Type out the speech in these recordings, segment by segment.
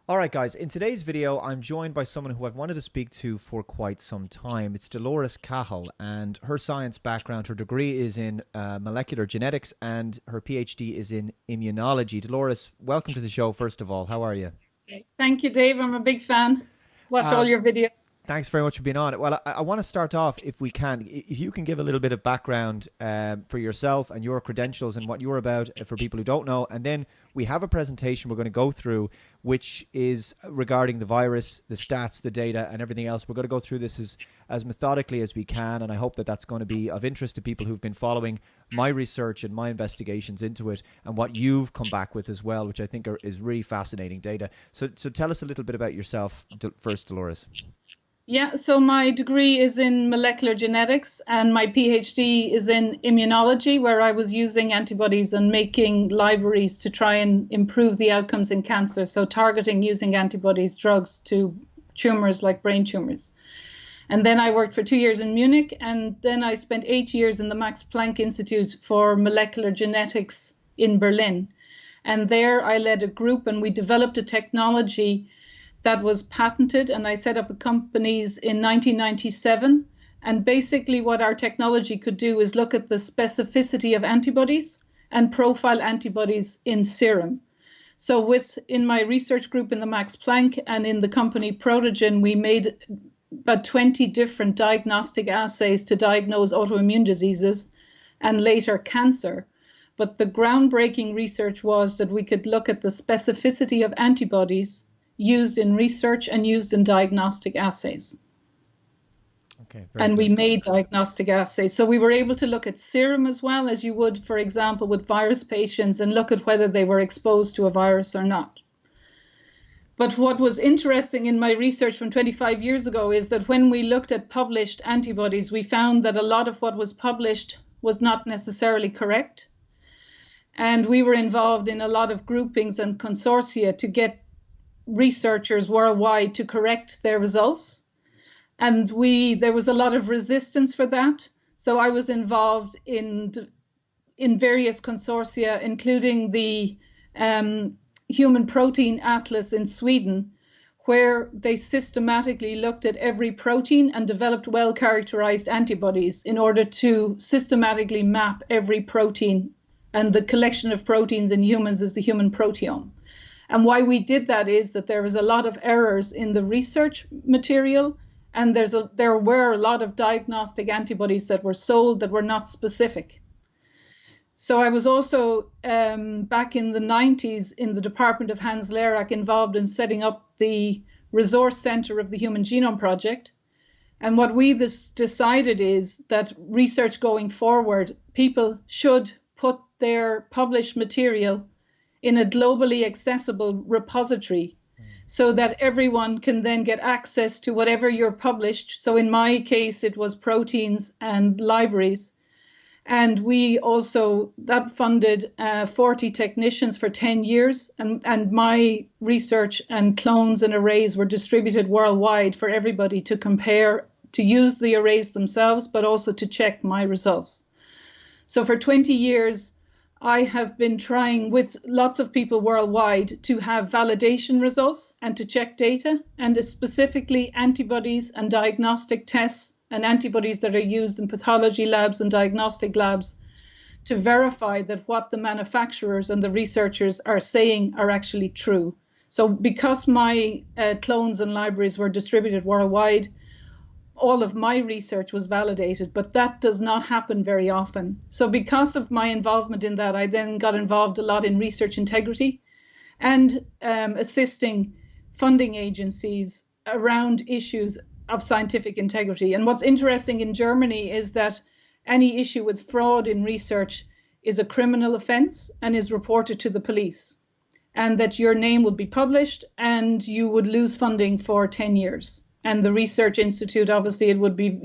All right, guys, in today's video, I'm joined by someone who I've wanted to speak to for quite some time. It's Dolores Cahill, and her science background, her degree is in molecular genetics, and her PhD is in immunology. Dolores, welcome to the show, first of all. How are you? Thank you, Dave. I'm a big fan. Watch all Um, your videos. Thanks very much for being on. Well, I want to start off, if we can, if you can give a little bit of background for yourself and your credentials and what you're about for people who don't know. And then we have a presentation we're going to go through, which is regarding the virus, the stats, the data, and everything else. We're going to go through this as methodically as we can. And I hope that that's going to be of interest to people who've been following my research and my investigations into it and what you've come back with as well, which I think is really fascinating data. So tell us a little bit about yourself first, Dolores. Yeah, so my degree is in molecular genetics and my PhD is in immunology, where I was using antibodies and making libraries to try and improve the outcomes in cancer. So targeting using antibodies, drugs to tumors like brain tumors. And then I worked for 2 years in Munich, and then I spent 8 years in the Max Planck Institute for Molecular Genetics in Berlin. And there I led a group and we developed a technology that was patented, and I set up companies in 1997. And basically what our technology could do is look at the specificity of antibodies and profile antibodies in serum. So in my research group in the Max Planck and in the company Protogen, we made about 20 different diagnostic assays to diagnose autoimmune diseases and later cancer. But the groundbreaking research was that we could look at the specificity of antibodies used in research and used in diagnostic assays. Okay, very And we good. made diagnostic assays. So we were able to look at serum as well as you would, for example, with virus patients and look at whether they were exposed to a virus or not. But what was interesting in my research from 25 years ago is that when we looked at published antibodies, we found that a lot of what was published was not necessarily correct. And we were involved in a lot of groupings and consortia to get researchers worldwide to correct their results. And there was a lot of resistance for that. So I was involved in various consortia, including the Human Protein Atlas in Sweden, where they systematically looked at every protein and developed well-characterized antibodies in order to systematically map every protein. And the collection of proteins in humans is the human proteome. And why we did that is that there was a lot of errors in the research material, and there were a lot of diagnostic antibodies that were sold that were not specific. So I was also back in the 90s in the department of Hans Lehrack involved in setting up the resource center of the Human Genome Project. And what we decided is that research going forward, people should put their published material in a globally accessible repository so that everyone can then get access to whatever you're published. So in my case, it was proteins and libraries. And we also, that funded 40 technicians for 10 years. And my research and clones and arrays were distributed worldwide for everybody to compare, to use the arrays themselves, but also to check my results. So for 20 years, I have been trying with lots of people worldwide to have validation results and to check data, and specifically antibodies and diagnostic tests and antibodies that are used in pathology labs and diagnostic labs to verify that what the manufacturers and the researchers are saying are actually true. So because my clones and libraries were distributed worldwide, all of my research was validated, but that does not happen very often. So because of my involvement in that, I then got involved a lot in research integrity and assisting funding agencies around issues of scientific integrity. And what's interesting in Germany is that any issue with fraud in research is a criminal offense and is reported to the police, and that your name would be published and you would lose funding for 10 years. And the research institute, obviously, it would be,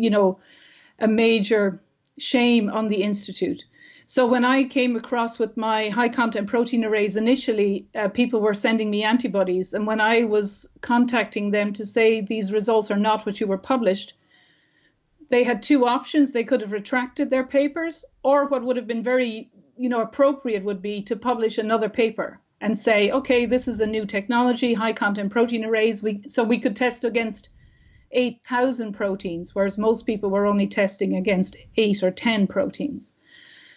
a major shame on the institute. So when I came across with my high content protein arrays initially, people were sending me antibodies. And when I was contacting them to say these results are not what you were published, they had two options. They could have retracted their papers, or what would have been very, appropriate would be to publish another paper. and say, okay, this is a new technology, high content protein arrays. So we could test against 8,000 proteins, whereas most people were only testing against 8 or 10 proteins.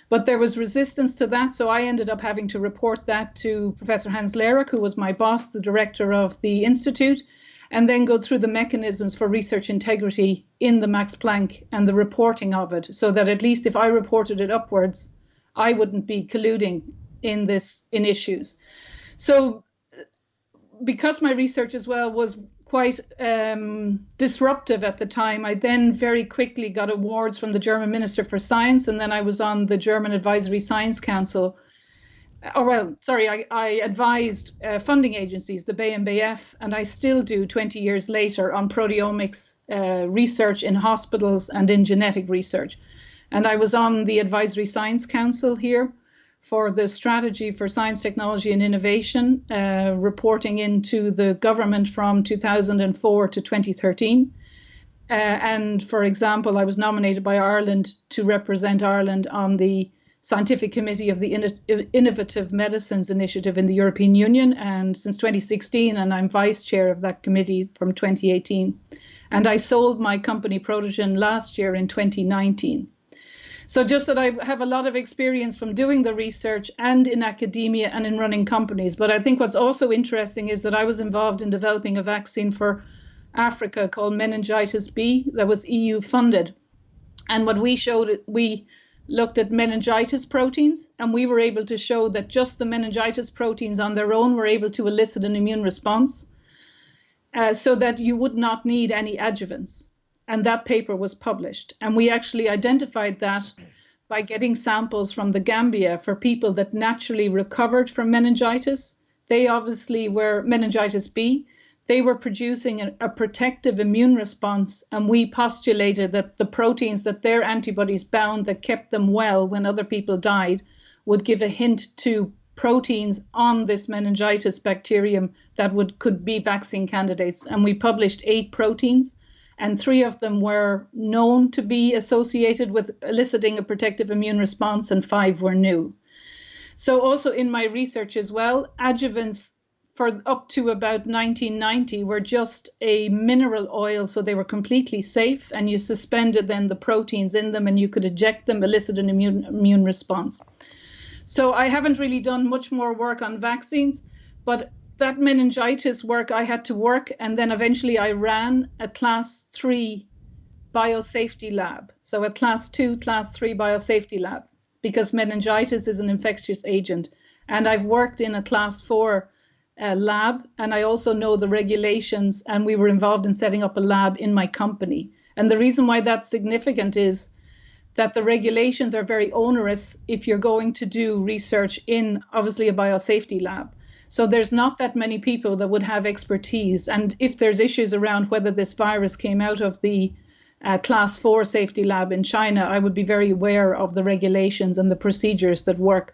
But there was resistance to that, so I ended up having to report that to Professor Hans Lerach, who was my boss, the director of the institute, and then go through the mechanisms for research integrity in the Max Planck and the reporting of it, so that at least if I reported it upwards, I wouldn't be colluding in issues. So because my research as well was quite disruptive at the time, I then very quickly got awards from the German Minister for Science, and then I was on the German Advisory Science Council. I advised funding agencies, the BMBF, and I still do 20 years later on proteomics research in hospitals and in genetic research. And I was on the Advisory Science Council here for the strategy for science, technology and innovation, reporting into the government from 2004 to 2013. And for example, I was nominated by Ireland to represent Ireland on the Scientific Committee of the Innovative Medicines Initiative in the European Union, and since 2016, and I'm vice chair of that committee from 2018. And I sold my company Protogen last year in 2019. So just that I have a lot of experience from doing the research and in academia and in running companies. But I think what's also interesting is that I was involved in developing a vaccine for Africa called meningitis B that was EU funded. And what we showed, we looked at meningitis proteins, and we were able to show that just the meningitis proteins on their own were able to elicit an immune response, so that you would not need any adjuvants. And that paper was published. And we actually identified that by getting samples from the Gambia for people that naturally recovered from meningitis. They obviously were meningitis B. They were producing a protective immune response, and we postulated that the proteins that their antibodies bound that kept them well when other people died would give a hint to proteins on this meningitis bacterium that could be vaccine candidates. And we published 8 proteins, and 3 of them were known to be associated with eliciting a protective immune response, and 5 were new. So also in my research as well, adjuvants for up to about 1990 were just a mineral oil, so they were completely safe, and you suspended then the proteins in them and you could eject them, elicit an immune response. So I haven't really done much more work on vaccines, but that meningitis work I had to work, and then eventually I ran a class 3 biosafety lab. So a class 2, class 3 biosafety lab, because meningitis is an infectious agent. And I've worked in a class 4 lab, and I also know the regulations, and we were involved in setting up a lab in my company. And the reason why that's significant is that the regulations are very onerous if you're going to do research in obviously a biosafety lab. So there's not that many people that would have expertise. And if there's issues around whether this virus came out of the class 4 safety lab in China, I would be very aware of the regulations and the procedures that work.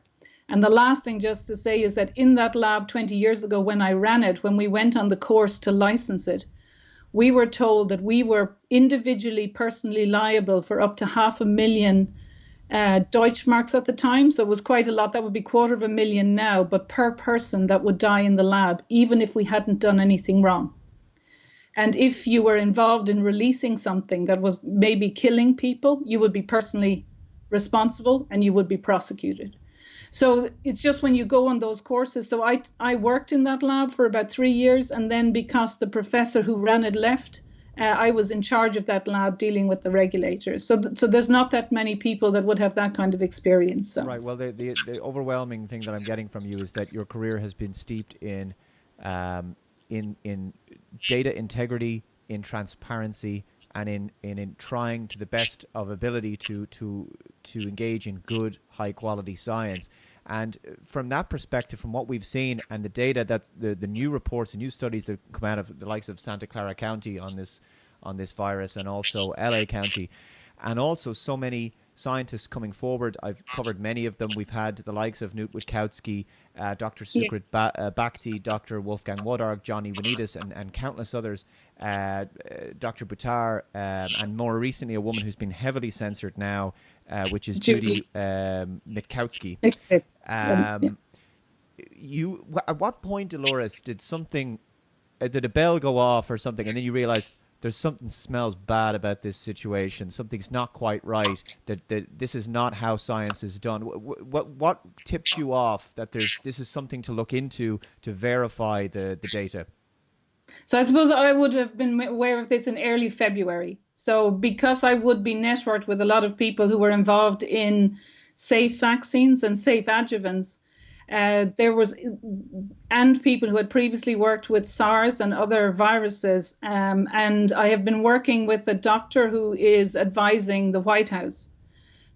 And the last thing just to say is that in that lab 20 years ago when I ran it, when we went on the course to license it, we were told that we were individually, personally liable for up to 500,000 Deutschmarks at the time. So it was quite a lot. That would be 250,000 now, but per person that would die in the lab, even if we hadn't done anything wrong. And if you were involved in releasing something that was maybe killing people, you would be personally responsible and you would be prosecuted. So it's just when you go on those courses. So I worked in that lab for about 3 years, and then because the professor who ran it left, I was in charge of that lab dealing with the regulators. So there's not that many people that would have that kind of experience. So. Right. Well, the overwhelming thing that I'm getting from you is that your career has been steeped in data integrity, in transparency, and in trying to the best of ability to engage in good, high quality science. And from that perspective, from what we've seen and the data that the new reports and new studies that come out of the likes of Santa Clara County on this virus, and also LA County, and also so many scientists coming forward. I've covered many of them. We've had the likes of Knut Witkowski, Dr. Sucrit Bhakti, Dr. Wolfgang Wodarg, Johnny Vanitas, and countless others, Dr. Buttar, and more recently a woman who's been heavily censored now, which is Judy Mitkowski. at what point, Dolores, did a bell go off or something, and then you realized there's something smells bad about this situation. Something's not quite right. That this is not how science is done. What tipped you off that this is something to look into to verify the data? So I suppose I would have been aware of this in early February. So because I would be networked with a lot of people who were involved in safe vaccines and safe adjuvants, and people who had previously worked with SARS and other viruses. And I have been working with a doctor who is advising the White House,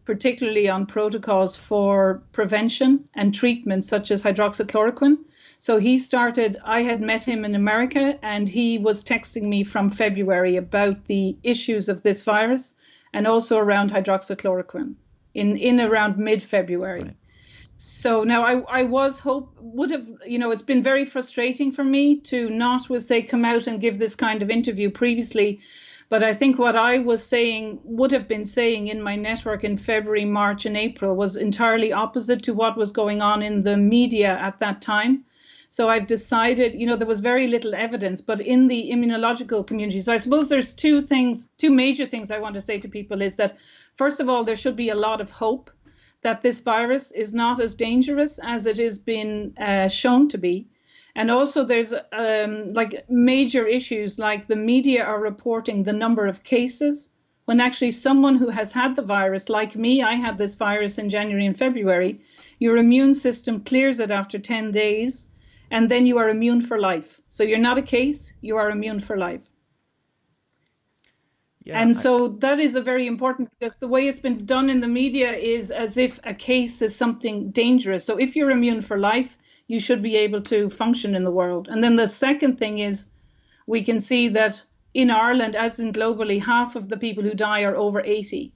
particularly on protocols for prevention and treatment, such as hydroxychloroquine. So I had met him in America, and he was texting me from February about the issues of this virus and also around hydroxychloroquine in around mid-February. Right. So now it's been very frustrating for me to not, come out and give this kind of interview previously. But I think what I would have been saying in my network in February, March and April was entirely opposite to what was going on in the media at that time. So I've decided, there was very little evidence, but in the immunological community. So I suppose there's two major things I want to say to people is that, first of all, there should be a lot of hope that this virus is not as dangerous as it has been shown to be. And also there's major issues like the media are reporting the number of cases when actually someone who has had the virus, like me, I had this virus in January and February, your immune system clears it after 10 days, and then you are immune for life. So you're not a case, you are immune for life. Yeah, so that is a very important, because the way it's been done in the media is as if a case is something dangerous. So if you're immune for life, you should be able to function in the world. And then the second thing is we can see that in Ireland, as in globally, half of the people who die are over 80.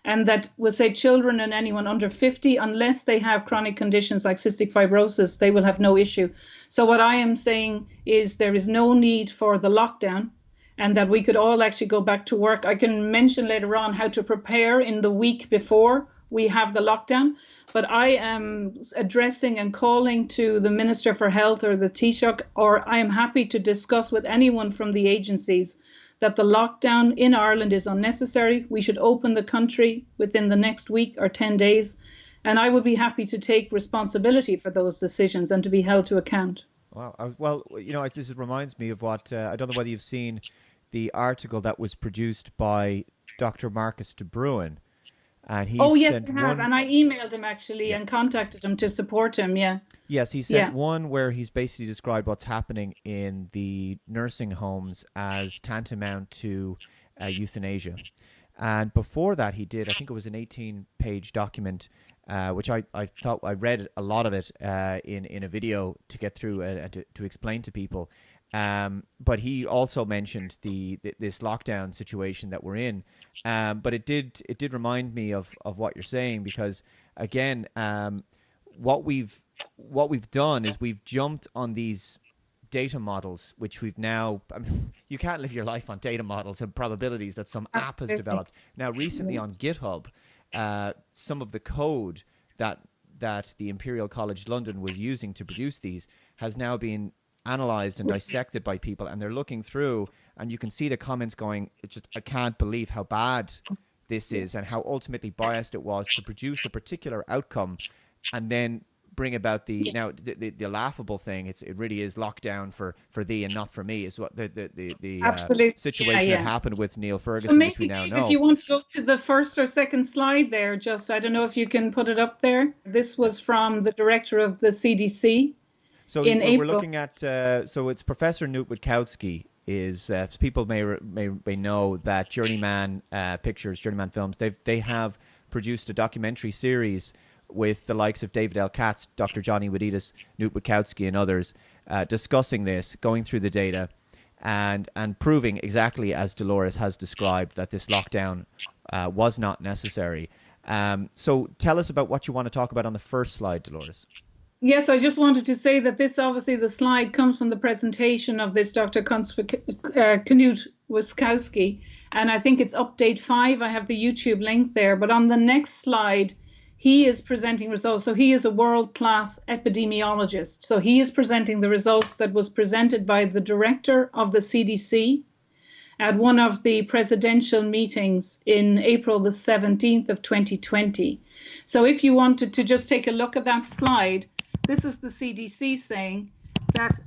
And that we'll say children and anyone under 50, unless they have chronic conditions like cystic fibrosis, they will have no issue. So what I am saying is there is no need for the lockdown, and that we could all actually go back to work. I can mention later on how to prepare in the week before we have the lockdown, but I am addressing and calling to the Minister for Health or the Taoiseach, or I am happy to discuss with anyone from the agencies that the lockdown in Ireland is unnecessary. We should open the country within the next week or 10 days, and I would be happy to take responsibility for those decisions and to be held to account. Wow. Well, this reminds me of what, I don't know whether you've seen the article that was produced by Dr. Marcus de Bruin. And he yes, I have. And I emailed him actually and contacted him to support him. Yeah. Yes, he sent one where he's basically described what's happening in the nursing homes as tantamount to euthanasia. And before that, he did, I think it was an 18-page document, which I thought I read a lot of it in a video to get through to explain to people. But he also mentioned this lockdown situation that we're in. But it did remind me of what you're saying, because again, what we've done is we've jumped on these data models, which we've now, you can't live your life on data models and probabilities that some app has developed. Now, recently on GitHub, some of the code that the Imperial College London was using to produce these has now been analyzed and dissected by people, and they're looking through, and you can see the comments going, I can't believe how bad this is and how ultimately biased it was to produce a particular outcome and then bring about the laughable thing. It really is lockdown for thee and not for me, is what the situation that happened with Neil Ferguson, so maybe, which we now know. If you want to go to the first or second slide there, just I don't know if you can put it up there. This was from the director of the CDC. So we're looking at so it's Professor Knut Witkowski. Is people may know that Journeyman Pictures, Journeyman Films, they have produced a documentary series with the likes of David L. Katz, Dr. Johnny Wadidis, Knut Witkowski, and others, discussing this, going through the data, and proving exactly as Dolores has described that this lockdown was not necessary. So tell us about what you want to talk about on the first slide, Dolores. Yes, I just wanted to say that this, obviously, the slide comes from the presentation of this Dr. Knut Witkowski, and I think it's update 5. I have the YouTube link there, but on the next slide, he is presenting results. So he is a world-class epidemiologist. So he is presenting the results that was presented by the director of the CDC at one of the presidential meetings in April the 17th of 2020. So if you wanted to just take a look at that slide, this is the CDC saying that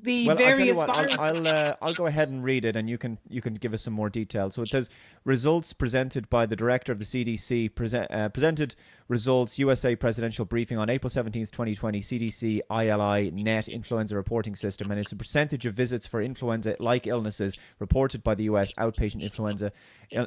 the Well, I'll tell you various what. viruses. I'll go ahead and read it, and you can give us some more detail. So it says results presented by the director of the CDC presented results USA presidential briefing on April 17th, 2020. CDC ILI net influenza reporting system, and it's a percentage of visits for influenza-like illnesses reported by the US outpatient influenza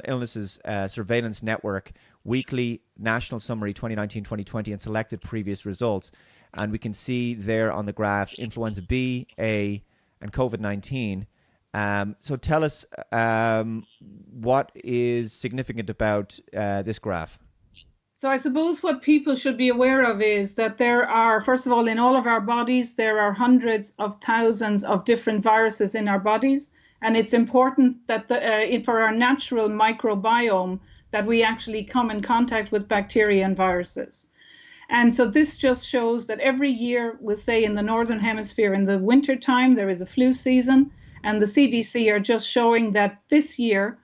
illnesses surveillance network weekly national summary 2019-2020 and selected previous results. And we can see there on the graph influenza B, A, and COVID-19. So tell us what is significant about this graph. So I suppose what people should be aware of is that there are, first of all, in all of our bodies, there are hundreds of thousands of different viruses in our bodies. And it's important that for our natural microbiome that we actually come in contact with bacteria and viruses. And so this just shows that every year, we'll say in the Northern Hemisphere, in the winter time, there is a flu season. And the CDC are just showing that this year,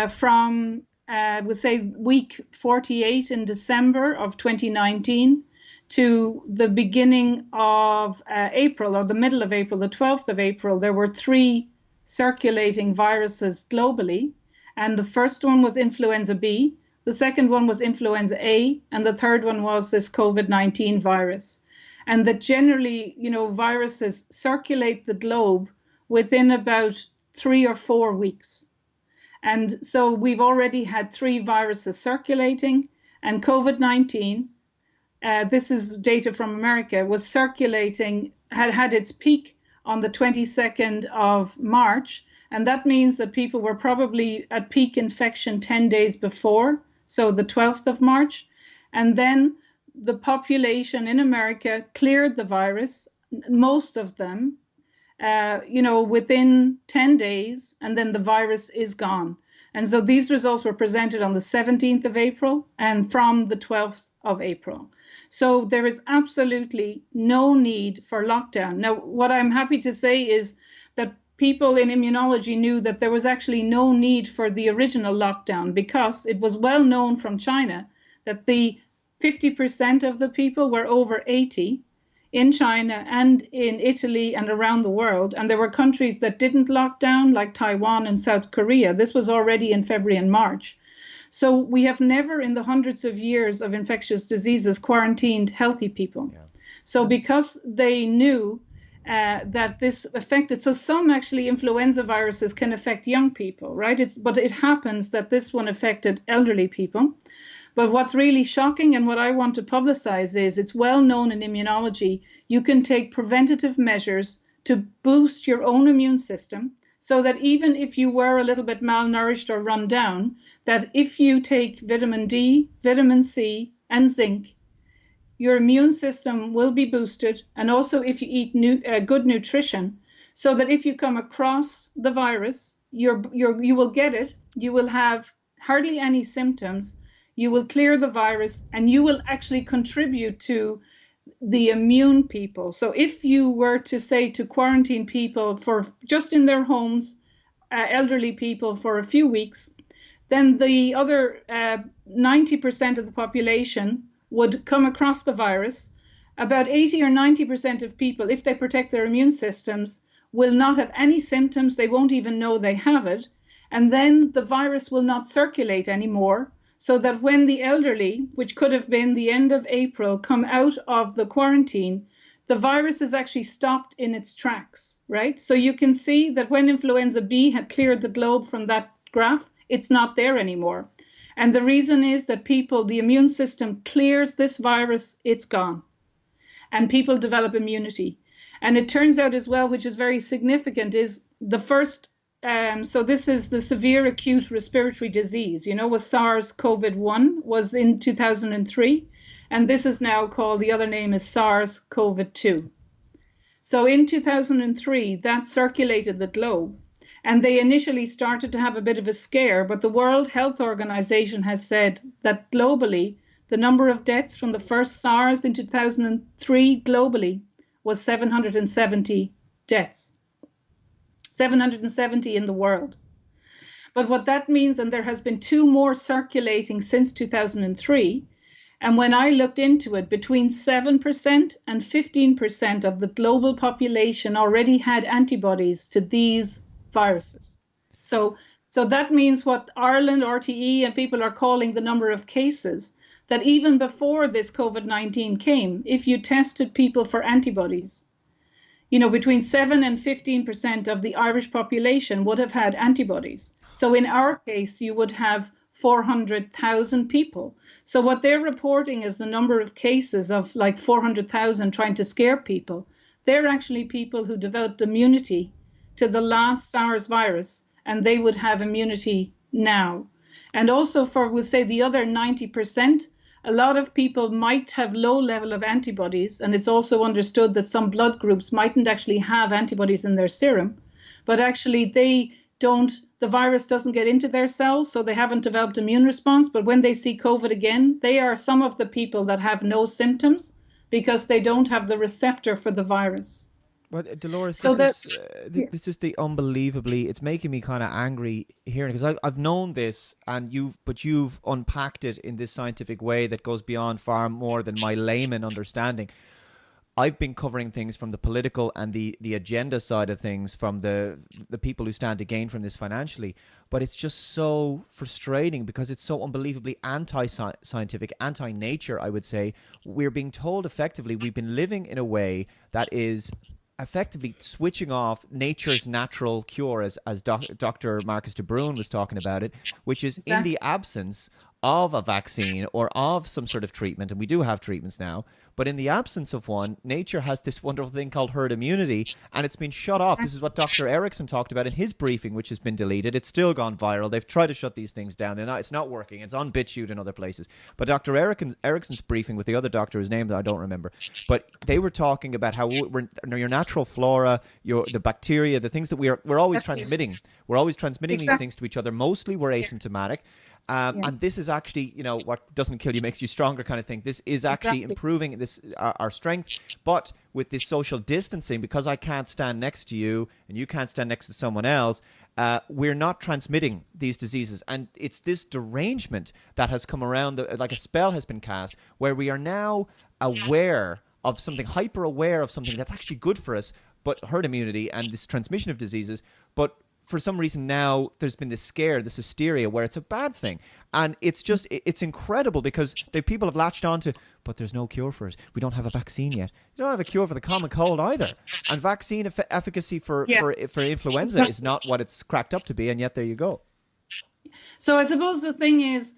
from, we'll say, week 48 in December of 2019 to the beginning of April, or the middle of April, the 12th of April, there were 3 circulating viruses globally. And the first one was influenza B. The second one was influenza A, and the third one was this COVID-19 virus. And that generally, viruses circulate the globe within about 3 or 4 weeks. And so we've already had 3 viruses circulating, and COVID-19, this is data from America, was circulating, had its peak on the 22nd of March. And that means that people were probably at peak infection 10 days before. So the 12th of March, and then the population in America cleared the virus, most of them, within 10 days, and then the virus is gone. And so these results were presented on the 17th of April and from the 12th of April. So there is absolutely no need for lockdown. Now, what I'm happy to say is that people in immunology knew that there was actually no need for the original lockdown because it was well known from China that the 50% of the people were over 80 in China and in Italy and around the world. And there were countries that didn't lock down, like Taiwan and South Korea. This was already in February and March. So we have never in the hundreds of years of infectious diseases quarantined healthy people. Yeah. So because they knew that this affected, so some actually influenza viruses can affect young people, right? But it happens that this one affected elderly people. But what's really shocking and what I want to publicize is it's well known in immunology, you can take preventative measures to boost your own immune system so that even if you were a little bit malnourished or run down, that if you take vitamin D, vitamin C, and zinc, your immune system will be boosted, and also if you eat good nutrition, so that if you come across the virus, you will get it, you will have hardly any symptoms, you will clear the virus, and you will actually contribute to the immune people. So if you were to say to quarantine people for just in their homes, elderly people for a few weeks, then the other 90% of the population would come across the virus. About 80 or 90% of people, if they protect their immune systems, will not have any symptoms. They won't even know they have it. And then the virus will not circulate anymore, so that when the elderly, which could have been the end of April, come out of the quarantine, the virus is actually stopped in its tracks, right? So you can see that when influenza B had cleared the globe from that graph, it's not there anymore. And the reason is that the immune system clears this virus, it's gone. And people develop immunity. And it turns out as well, which is very significant, is the first, so this is the severe acute respiratory disease, was SARS-CoV-1, was in 2003. And this is now called, the other name is SARS-CoV-2. So in 2003, that circulated the globe. And they initially started to have a bit of a scare, but the World Health Organization has said that globally, the number of deaths from the first SARS in 2003 globally was 770 deaths. 770 in the world. But what that means, and there has been 2 more circulating since 2003, and when I looked into it, between 7% and 15% of the global population already had antibodies to these viruses. So that means what Ireland, RTE, and people are calling the number of cases, that even before this COVID-19 came, if you tested people for antibodies, between 7 and 15% of the Irish population would have had antibodies. So in our case, you would have 400,000 people. So what they're reporting is the number of cases of like 400,000 trying to scare people. They're actually people who developed immunity to the last SARS virus, and they would have immunity now. And also for, we'll say, the other 90%, a lot of people might have low level of antibodies, and it's also understood that some blood groups mightn't actually have antibodies in their serum, but actually the virus doesn't get into their cells, so they haven't developed immune response. But when they see COVID again, they are some of the people that have no symptoms because they don't have the receptor for the virus. Well, Dolores, So this is the unbelievably. It's making me kind of angry hearing, because I've known this, and you've unpacked it in this scientific way that goes beyond far more than my layman understanding. I've been covering things from the political and the agenda side of things, from the people who stand to gain from this financially. But it's just so frustrating because it's so unbelievably anti-scientific, anti-nature, I would say. We're being told effectively we've been living in a way that is effectively switching off nature's natural cure, as Dr. Marcus de Bruin was talking about it, which is in the absence of a vaccine or of some sort of treatment, and we do have treatments now, but in the absence of one, nature has this wonderful thing called herd immunity, and it's been shut off. This is what Dr. Erickson talked about in his briefing, which has been deleted. It's still gone viral. They've tried to shut these things down. It's not working. It's on BitChute and other places. But Dr. Erickson's briefing with the other doctor, whose name that I don't remember, but they were talking about how your natural flora, the bacteria, the things that we're always transmitting. We're always transmitting these things to each other. Mostly we're asymptomatic. And this is actually, what doesn't kill you makes you stronger kind of thing. This is actually improving our strength. But with this social distancing, because I can't stand next to you and you can't stand next to someone else, we're not transmitting these diseases. And it's this derangement that has come around, like a spell has been cast, where we are now aware of something, hyper aware of something that's actually good for us, but herd immunity and this transmission of diseases. But for some reason now there's been this scare, this hysteria where it's a bad thing. And it's incredible because people have latched on to, but there's no cure for it. We don't have a vaccine yet. You don't have a cure for the common cold either. And vaccine efficacy for influenza is not what it's cracked up to be. And yet there you go. So I suppose the thing is,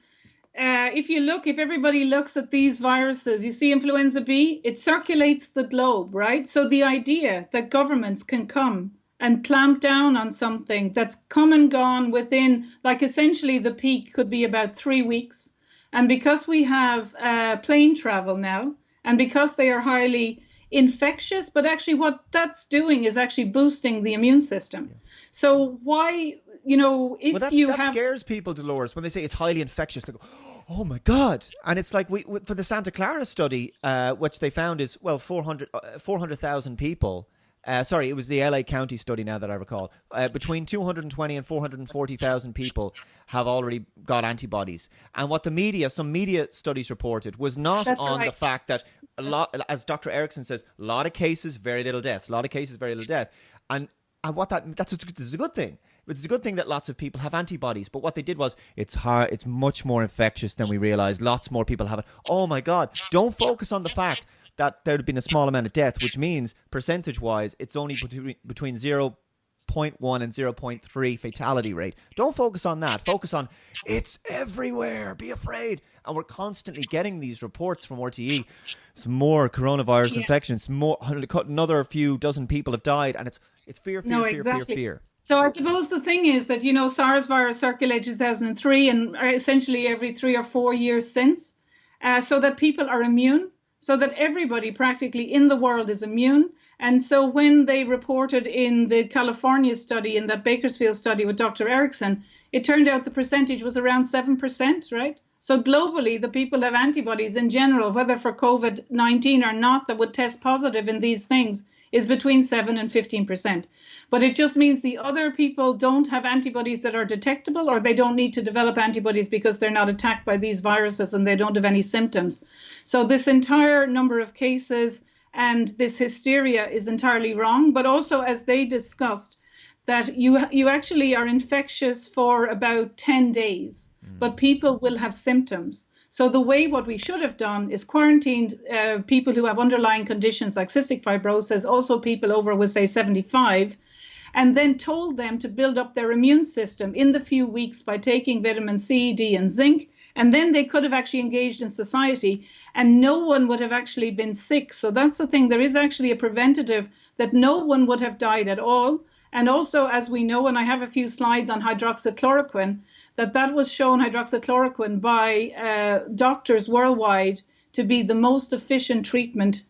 if everybody looks at these viruses, you see influenza B, it circulates the globe, right? So the idea that governments can come and clamp down on something that's come and gone within, like essentially the peak could be about 3 weeks. And because we have plane travel now, and because they are highly infectious, but actually what that's doing is actually boosting the immune system. Yeah. So why, that scares people, Dolores, when they say it's highly infectious. They go, oh my God. And it's like for the Santa Clara study, which they found is, 400,000 people. It was the LA County study now that I recall. Between 220 and 440,000 people have already got antibodies. And what some media studies reported was not the fact that a lot, as Dr. Erickson says, a lot of cases, very little death. And this is a good thing. It's a good thing that lots of people have antibodies. But what they did was, it's much more infectious than we realized. Lots more people have it. Oh my God. Don't focus on the fact that there had been a small amount of death, which means percentage-wise, it's only between 0.1 and 0.3 fatality rate. Don't focus on that. Focus on, it's everywhere. Be afraid. And we're constantly getting these reports from RTE. Some more coronavirus infections. Another few dozen people have died. And it's fear. So I suppose the thing is that, SARS virus circulated in 2003 and essentially every 3 or 4 years since, so that people are immune. So that everybody practically in the world is immune. And so when they reported in the California study, in that Bakersfield study with Dr. Erickson, it turned out the percentage was around 7%, right? So globally, the people have antibodies in general, whether for COVID-19 or not, that would test positive in these things is between 7 and 15%. But it just means the other people don't have antibodies that are detectable, or they don't need to develop antibodies because they're not attacked by these viruses and they don't have any symptoms. So this entire number of cases and this hysteria is entirely wrong. But also, as they discussed, that you actually are infectious for about 10 days, but people will have symptoms. So the way what we should have done is quarantined people who have underlying conditions like cystic fibrosis, also people over, with say 75, and then told them to build up their immune system in the few weeks by taking vitamin C, D, and zinc. And then they could have actually engaged in society and no one would have actually been sick. So that's the thing. There is actually a preventative that no one would have died at all. And also, as we know, and I have a few slides on hydroxychloroquine, that was shown, hydroxychloroquine, by doctors worldwide to be the most efficient treatment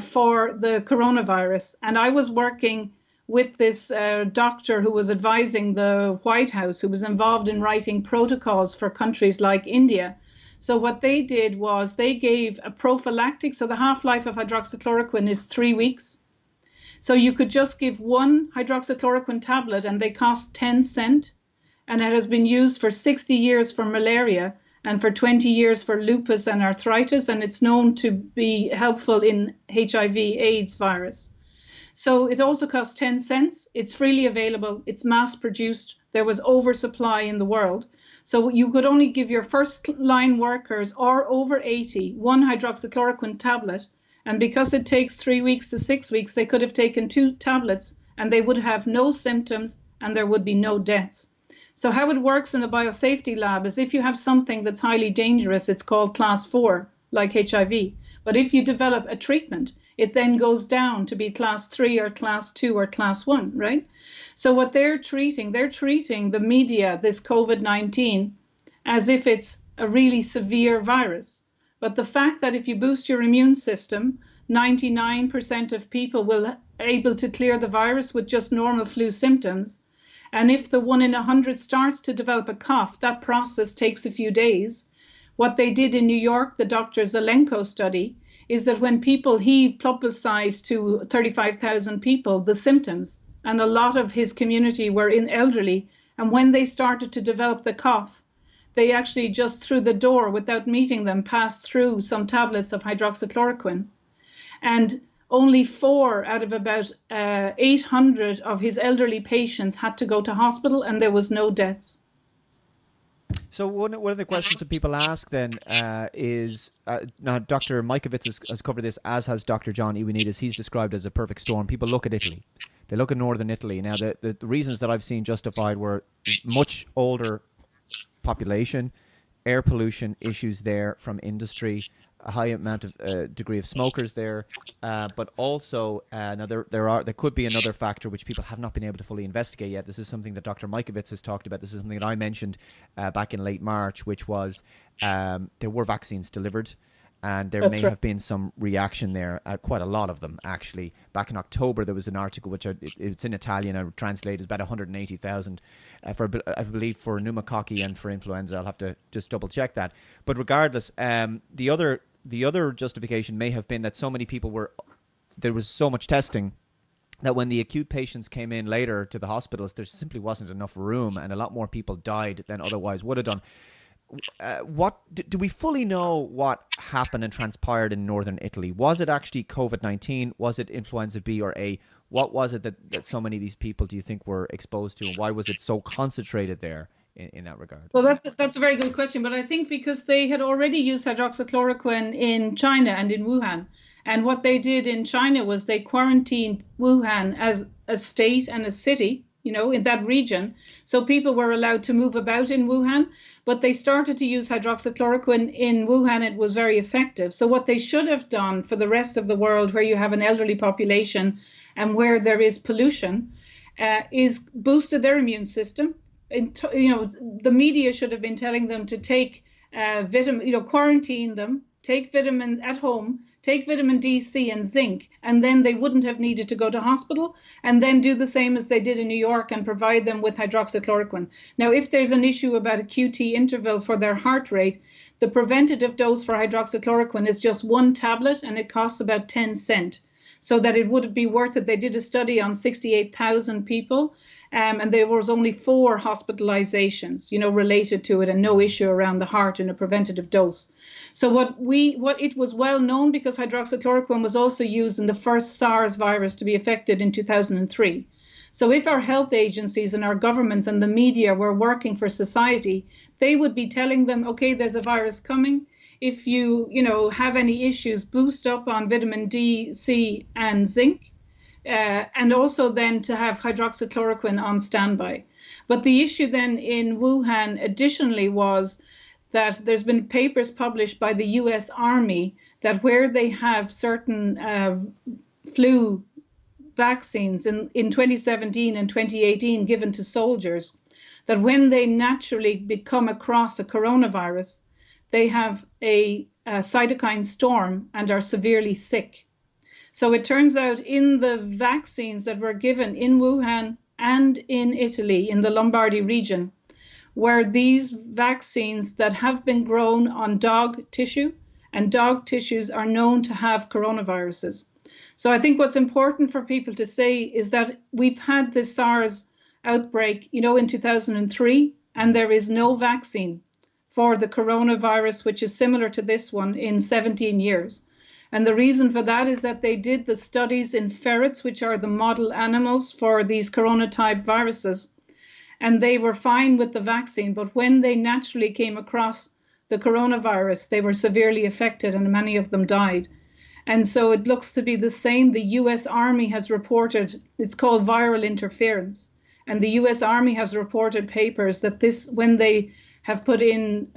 for the coronavirus. And I was working with this doctor who was advising the White House, who was involved in writing protocols for countries like India. So what they did was they gave a prophylactic. So the half-life of hydroxychloroquine is 3 weeks. So you could just give one hydroxychloroquine tablet and they cost 10 cents. And it has been used for 60 years for malaria and for 20 years for lupus and arthritis. And it's known to be helpful in HIV/AIDS virus. So it also costs 10 cents. It's freely available. It's mass produced. There was oversupply in the world. So you could only give your first line workers or over 80 one hydroxychloroquine tablet. And because it takes 3 weeks to 6 weeks, they could have taken 2 tablets and they would have no symptoms and there would be no deaths. So how it works in a biosafety lab is if you have something that's highly dangerous, it's called class 4, like HIV. But if you develop a treatment, it then goes down to be class 3 or class 2 or class 1, right? So what they're treating the media, this COVID-19, as if it's a really severe virus. But the fact that if you boost your immune system, 99% of people will able to clear the virus with just normal flu symptoms. And if the 1 in 100 starts to develop a cough, that process takes a few days. What they did in New York, the Dr. Zelenko study, is that when he publicized to 35,000 people the symptoms, and a lot of his community were in elderly, and when they started to develop the cough, they actually just through the door, without meeting them, passed through some tablets of hydroxychloroquine. And only 4 out of about 800 of his elderly patients had to go to hospital, and there was no deaths. So one of the questions that people ask then is, now Dr. Mikovits has covered this, as has Dr. John Ioannidis. He's described as a perfect storm. People look at Italy. They look at northern Italy. Now, the reasons that I've seen justified were much older population, air pollution issues there from industry, a high amount of degree of smokers there, but also now there could be another factor which people have not been able to fully investigate yet. This is something that Dr. Mikovits has talked about. This is something that I mentioned back in late March, which was there were vaccines delivered. And there may have been some reaction there, quite a lot of them, actually. Back in October, there was an article, which it's in Italian, I translated, about 180,000, I believe, for pneumococci and for influenza. I'll have to just double-check that. But regardless, the other justification may have been that so many people there was so much testing that when the acute patients came in later to the hospitals, there simply wasn't enough room, and a lot more people died than otherwise would have done. What do we fully know what happened and transpired in northern Italy? Was it actually COVID-19? Was it influenza B or A? What was it that so many of these people, do you think, were exposed to, and why was it so concentrated there in that regard? So that's a very good question, but I think because they had already used hydroxychloroquine in China and in Wuhan, and what they did in China was they quarantined Wuhan as a state and a city, in that region, so people were allowed to move about in Wuhan. But they started to use hydroxychloroquine in Wuhan. It was very effective. So what they should have done for the rest of the world, where you have an elderly population and where there is pollution, is boosted their immune system. The media should have been telling them to take quarantine them, take vitamins at home, take vitamin D, C, and zinc, and then they wouldn't have needed to go to hospital, and then do the same as they did in New York and provide them with hydroxychloroquine. Now, if there's an issue about a QT interval for their heart rate, the preventative dose for hydroxychloroquine is just one tablet, and it costs about 10 cents. So that it would be worth it. They did a study on 68,000 people, and there was only 4 hospitalizations, related to it, and no issue around the heart in a preventative dose. So what it was well known, because hydroxychloroquine was also used in the first SARS virus to be affected in 2003. So if our health agencies and our governments and the media were working for society, they would be telling them, okay, there's a virus coming. If you have any issues, boost up on vitamin D, C, and zinc, and also then to have hydroxychloroquine on standby. But the issue then in Wuhan additionally was that there's been papers published by the US Army that where they have certain flu vaccines in 2017 and 2018 given to soldiers, that when they naturally come across a coronavirus, they have a cytokine storm and are severely sick. So it turns out in the vaccines that were given in Wuhan and in Italy, in the Lombardy region, were these vaccines that have been grown on dog tissue, and dog tissues are known to have coronaviruses. So I think what's important for people to say is that we've had this SARS outbreak, in 2003, and there is no vaccine for the coronavirus, which is similar to this one, in 17 years. And the reason for that is that they did the studies in ferrets, which are the model animals for these corona-type viruses, and they were fine with the vaccine. But when they naturally came across the coronavirus, they were severely affected and many of them died. And so it looks to be the same. The US Army has reported, it's called viral interference. And the US Army has reported papers that when they have put in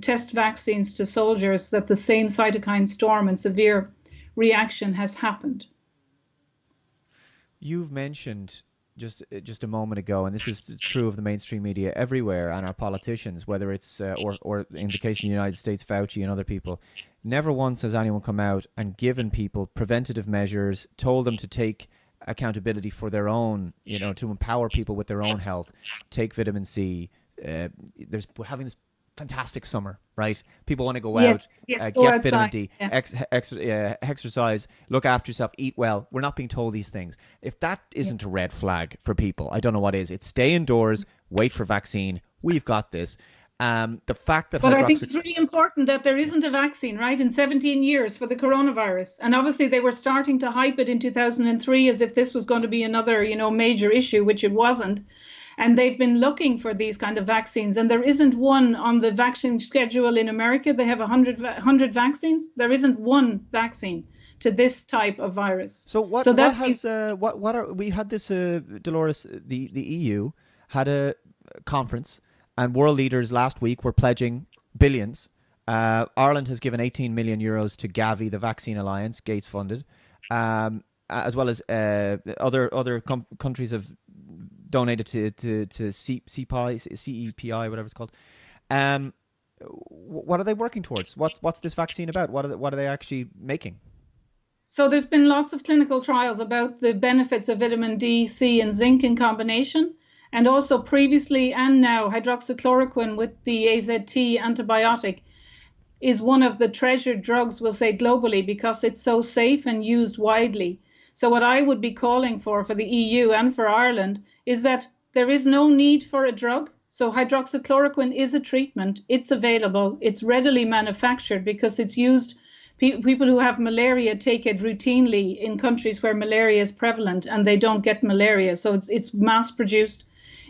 test vaccines to soldiers, that the same cytokine storm and severe reaction has happened. You've mentioned just a moment ago, and this is true of the mainstream media everywhere, and our politicians, whether it's or in the case of the United States, Fauci and other people, never once has anyone come out and given people preventative measures, told them to take accountability for their own, to empower people with their own health, take vitamin C. We're having this fantastic summer, right? People want to go out, get vitamin D, exercise, look after yourself, eat well. We're not being told these things. If that isn't a red flag for people, I don't know what is. It's stay indoors, wait for vaccine. We've got this. The fact that I think it's really important that there isn't a vaccine, right, in 17 years for the coronavirus. And obviously they were starting to hype it in 2003 as if this was going to be another, major issue, which it wasn't. And they've been looking for these kind of vaccines. And there isn't one on the vaccine schedule in America. They have 100 vaccines. There isn't one vaccine to this type of virus. So we had this, Dolores, the EU had a conference, and world leaders last week were pledging billions. Ireland has given 18 million euros to Gavi, the Vaccine Alliance, Gates funded, as well as other countries have donated to CEPI, whatever it's called. What are they working towards? What's this vaccine about? What are they actually making? So there's been lots of clinical trials about the benefits of vitamin D, C, and zinc in combination. And also previously and now, hydroxychloroquine with the AZT antibiotic is one of the treasured drugs, we'll say, globally, because it's so safe and used widely. So what I would be calling for the EU and for Ireland is that there is no need for a drug. So hydroxychloroquine is a treatment. It's available. It's readily manufactured because it's used. People who have malaria take it routinely in countries where malaria is prevalent and they don't get malaria. So it's mass produced.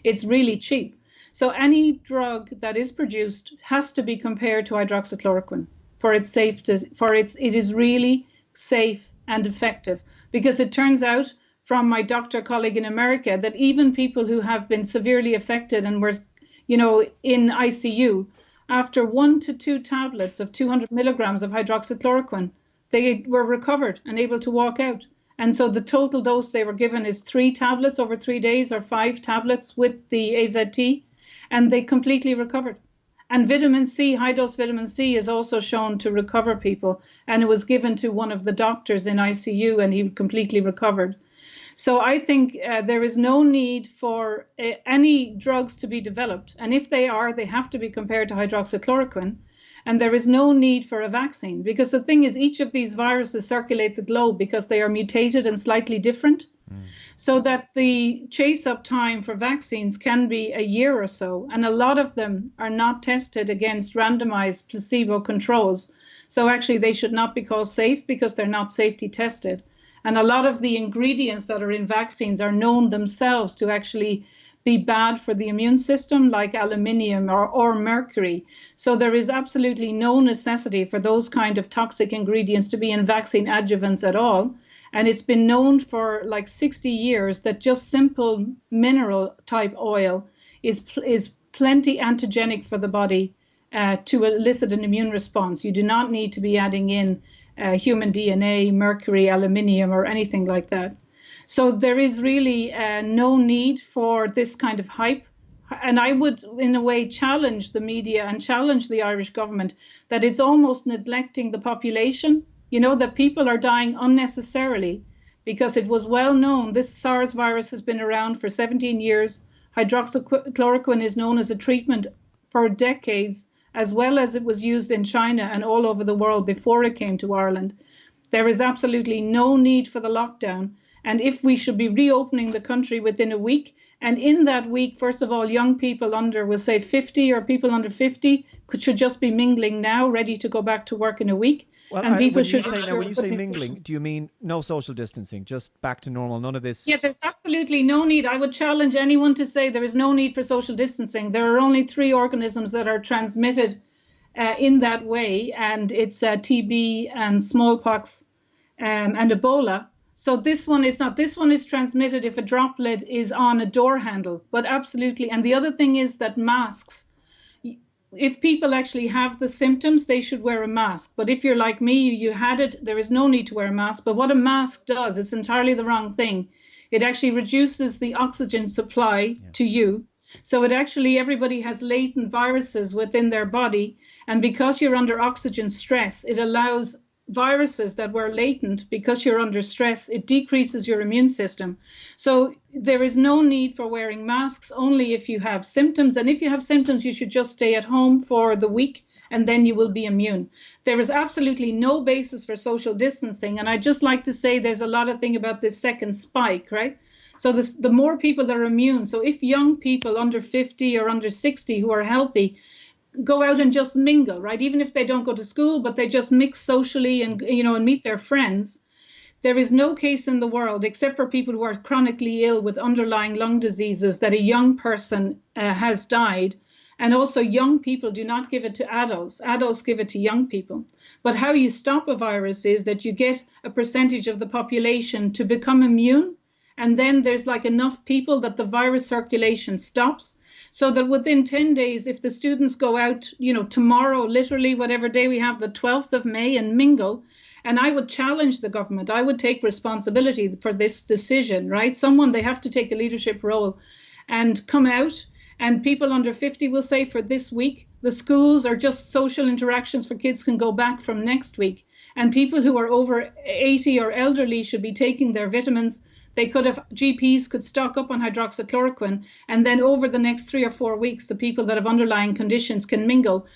It's really cheap. So any drug that is produced has to be compared to hydroxychloroquine for its safety, it is really safe and effective. Because it turns out from my doctor colleague in America that even people who have been severely affected and were, in ICU, after 1 to 2 tablets of 200 milligrams of hydroxychloroquine, they were recovered and able to walk out. And so the total dose they were given is 3 tablets over 3 days or 5 tablets with the AZT, and they completely recovered. And vitamin C, high dose vitamin C, is also shown to recover people. And it was given to one of the doctors in ICU, and he completely recovered. So I think there is no need for any drugs to be developed. And if they are, they have to be compared to hydroxychloroquine. And there is no need for a vaccine, because the thing is, each of these viruses circulate the globe because they are mutated and slightly different. So that the chase-up time for vaccines can be a year or so. And a lot of them are not tested against randomized placebo controls. So actually, they should not be called safe because they're not safety tested. And a lot of the ingredients that are in vaccines are known themselves to actually be bad for the immune system, like aluminium or mercury. So there is absolutely no necessity for those kind of toxic ingredients to be in vaccine adjuvants at all. And it's been known for like 60 years that just simple mineral type oil is plenty antigenic for the body to elicit an immune response. You do not need to be adding in human DNA, mercury, aluminium, or anything like that. So there is really no need for this kind of hype. And I would, in a way, challenge the media and challenge the Irish government that it's almost neglecting the population, you know, that people are dying unnecessarily, because it was well known this SARS virus has been around for 17 years. Hydroxychloroquine is known as a treatment for decades, as well as it was used in China and all over the world before it came to Ireland. There is absolutely no need for the lockdown. And if we should be reopening the country within a week, and in that week, first of all, young people under, we'll say 50 or people under 50 should just be mingling now, ready to go back to work in a week. Well, and people when you say mingling, do you mean no social distancing, just back to normal, none of this? Yeah, there's absolutely no need. I would challenge anyone to say there is no need for social distancing. There are only 3 organisms that are transmitted in that way, and it's TB and smallpox and Ebola. So this one is not. This one is transmitted if a droplet is on a door handle, but absolutely. And the other thing is that masks, if people actually have the symptoms, they should wear a mask. But if you're like me, you had it, there is no need to wear a mask. But what a mask does, it's entirely the wrong thing. It actually reduces the oxygen supply to you. So it actually, everybody has latent viruses within their body. And because you're under oxygen stress, it allows viruses that were latent, because you're under stress, it decreases your immune system. So there is no need for wearing masks, only if you have symptoms. And if you have symptoms, you should just stay at home for the week, and then you will be immune. There is absolutely no basis for social distancing. And I just like to say there's a lot of thing about this second spike, right? So the more people that are immune. So if young people under 50 or under 60 who are healthy go out and just mingle, right? Even if they don't go to school, but they just mix socially and, you know, and meet their friends. There is no case in the world, except for people who are chronically ill with underlying lung diseases, that a young person has died. And also young people do not give it to adults. Adults give it to young people. But how you stop a virus is that you get a percentage of the population to become immune. And then there's like enough people that the virus circulation stops. So that within 10 days, if the students go out, you know, tomorrow, literally whatever day we have, the 12th of May, and mingle, and I would challenge the government, I would take responsibility for this decision, right? They have to take a leadership role and come out. And people under 50 will say for this week, the schools are just social interactions for kids can go back from next week. And people who are over 80 or elderly should be taking their vitamins. GPs could stock up on hydroxychloroquine, and then over the next 3 or 4 weeks, the people that have underlying conditions can mingle.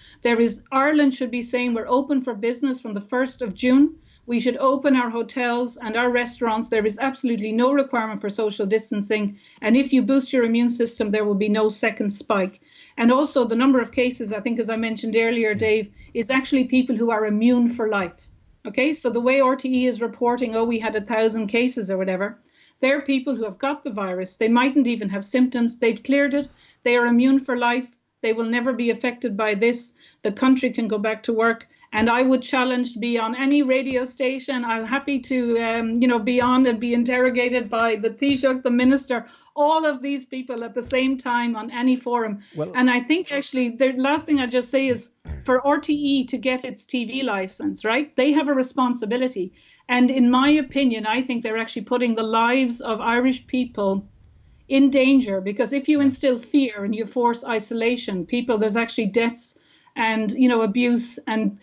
Ireland should be saying we're open for business from the 1st of June. We should open our hotels and our restaurants. There is absolutely no requirement for social distancing. And if you boost your immune system, there will be no second spike. And also the number of cases, I think, as I mentioned earlier, Dave, is actually people who are immune for life. Okay, so the way RTE is reporting, we had 1,000 cases or whatever, they're people who have got the virus. They mightn't even have symptoms. They've cleared it. They are immune for life. They will never be affected by this. The country can go back to work. And I would challenge to be on any radio station. I'm happy to, be on and be interrogated by the Taoiseach, the minister, all of these people at the same time on any forum. Well, and I think actually the last thing I just say is for RTE to get its TV license, right? They have a responsibility. And in my opinion, I think they're actually putting the lives of Irish people in danger, because if you instill fear and you force isolation, there's actually deaths and, abuse and,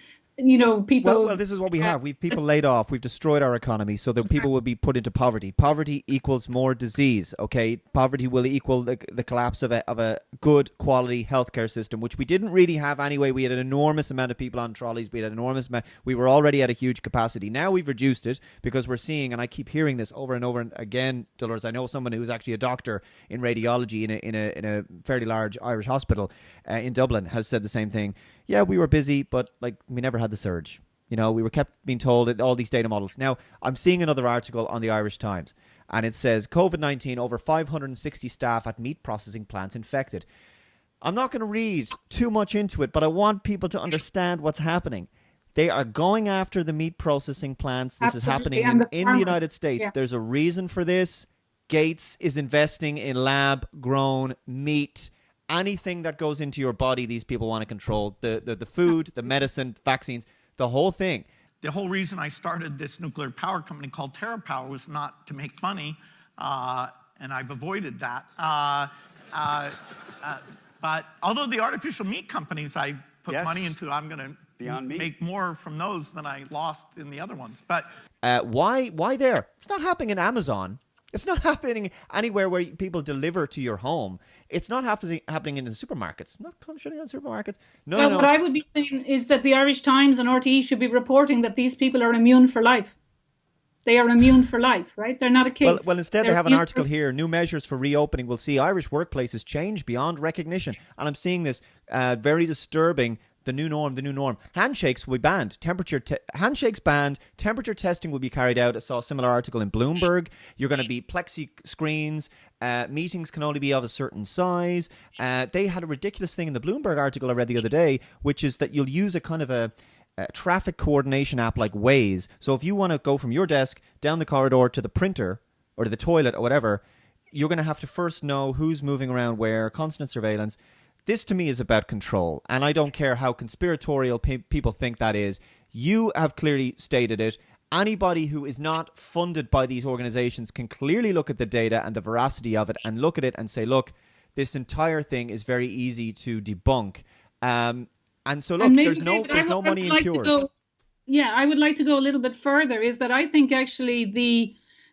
people. Well, this is what we have. We've people laid off. We've destroyed our economy so that people will be put into poverty. Poverty equals more disease, okay? Poverty will equal the collapse of a good quality healthcare system, which we didn't really have anyway. We had an enormous amount of people on trolleys. We had an enormous amount. We were already at a huge capacity. Now we've reduced it because we're seeing, and I keep hearing this over and over again, Dolores. I know someone who's actually a doctor in radiology in a fairly large Irish hospital in Dublin has said the same thing. Yeah, we were busy, but we never had the surge. We were kept being told that all these data models. Now, I'm seeing another article on the Irish Times, and it says COVID-19, over 560 staff at meat processing plants infected. I'm not going to read too much into it, but I want people to understand what's happening. They are going after the meat processing plants. This Absolutely. is happening in the United States. Yeah. There's a reason for this. Gates is investing in lab-grown meat. Anything that goes into your body, these people want to control. The food, the medicine, vaccines, the whole thing. The whole reason I started this nuclear power company called TerraPower was not to make money, and I've avoided that. But although the artificial meat companies I put money into, I'm going to make more from those than I lost in the other ones. But why there? It's not happening in Amazon. It's not happening anywhere where people deliver to your home. It's not happening in the supermarkets. Not shutting down supermarkets. No. What I would be saying is that the Irish Times and RTE should be reporting that these people are immune for life. They are immune for life, right? They're not a case. Well, instead they have an article here, new measures for reopening will see Irish workplaces change beyond recognition. And I'm seeing this very disturbing. The new norm. Handshakes will be banned. Handshakes banned. Temperature testing will be carried out. I saw a similar article in Bloomberg. You're going to be plexi screens. Meetings can only be of a certain size. They had a ridiculous thing in the Bloomberg article I read the other day, which is that you'll use a kind of a traffic coordination app like Waze. So if you want to go from your desk down the corridor to the printer or to the toilet or whatever, you're going to have to first know who's moving around where, constant surveillance. This, to me, is about control, and I don't care how conspiratorial people think that is. You have clearly stated it. Anybody who is not funded by these organizations can clearly look at the data and the veracity of it and look at it and say, look, this entire thing is very easy to debunk. And so, look, there's no money in cures. I would like to go a little bit further, is that I think actually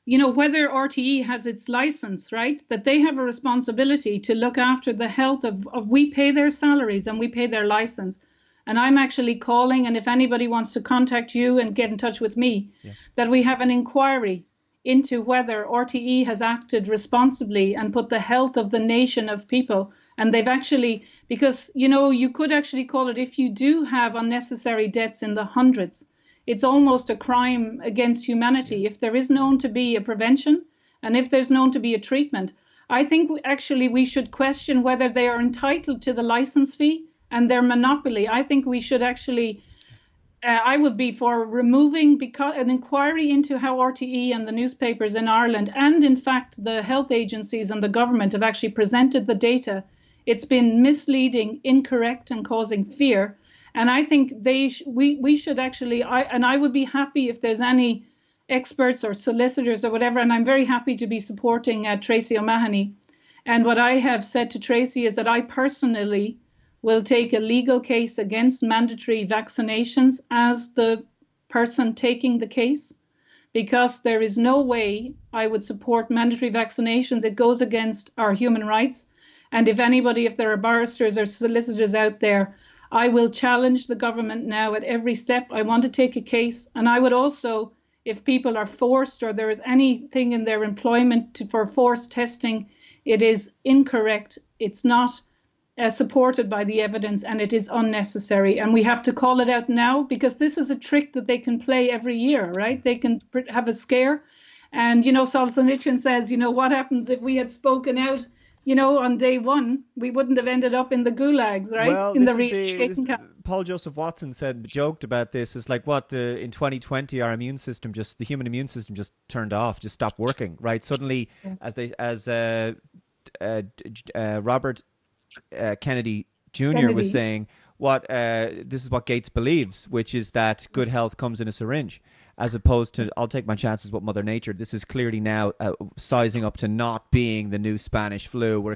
whether RTE has its license, right, that they have a responsibility to look after the health of we pay their salaries and we pay their license. And I'm actually calling, and if anybody wants to contact you and get in touch with me, that we have an inquiry into whether RTE has acted responsibly and put the health of the nation of people. And they've actually, because, you could actually call it, if you do have unnecessary deaths in the hundreds, it's almost a crime against humanity. If there is known to be a prevention and if there's known to be a treatment, I think we should question whether they are entitled to the license fee and their monopoly. I think we should actually, I would be for removing an inquiry into how RTE and the newspapers in Ireland and in fact the health agencies and the government have actually presented the data. It's been misleading, incorrect and causing fear. And I think we should actually, I would be happy if there's any experts or solicitors or whatever, and I'm very happy to be supporting Tracy O'Mahony. And what I have said to Tracy is that I personally will take a legal case against mandatory vaccinations as the person taking the case, because there is no way I would support mandatory vaccinations. It goes against our human rights. And if there are barristers or solicitors out there, I will challenge the government now at every step. I want to take a case. And I would also, if people are forced or there is anything in their employment for forced testing, it is incorrect. It's not supported by the evidence and it is unnecessary. And we have to call it out now, because this is a trick that they can play every year, right? They can have a scare. And, Solzhenitsyn says, what happens if we had spoken out on day one, we wouldn't have ended up in the gulags, right? Well, Paul Joseph Watson joked about this. It's like in 2020, our the human immune system just turned off, just stopped working, right? Suddenly, as Robert Kennedy Jr. was saying, this is what Gates believes, which is that good health comes in a syringe. as opposed to I'll take my chances with Mother Nature. This is clearly now sizing up to not being the new Spanish flu. We're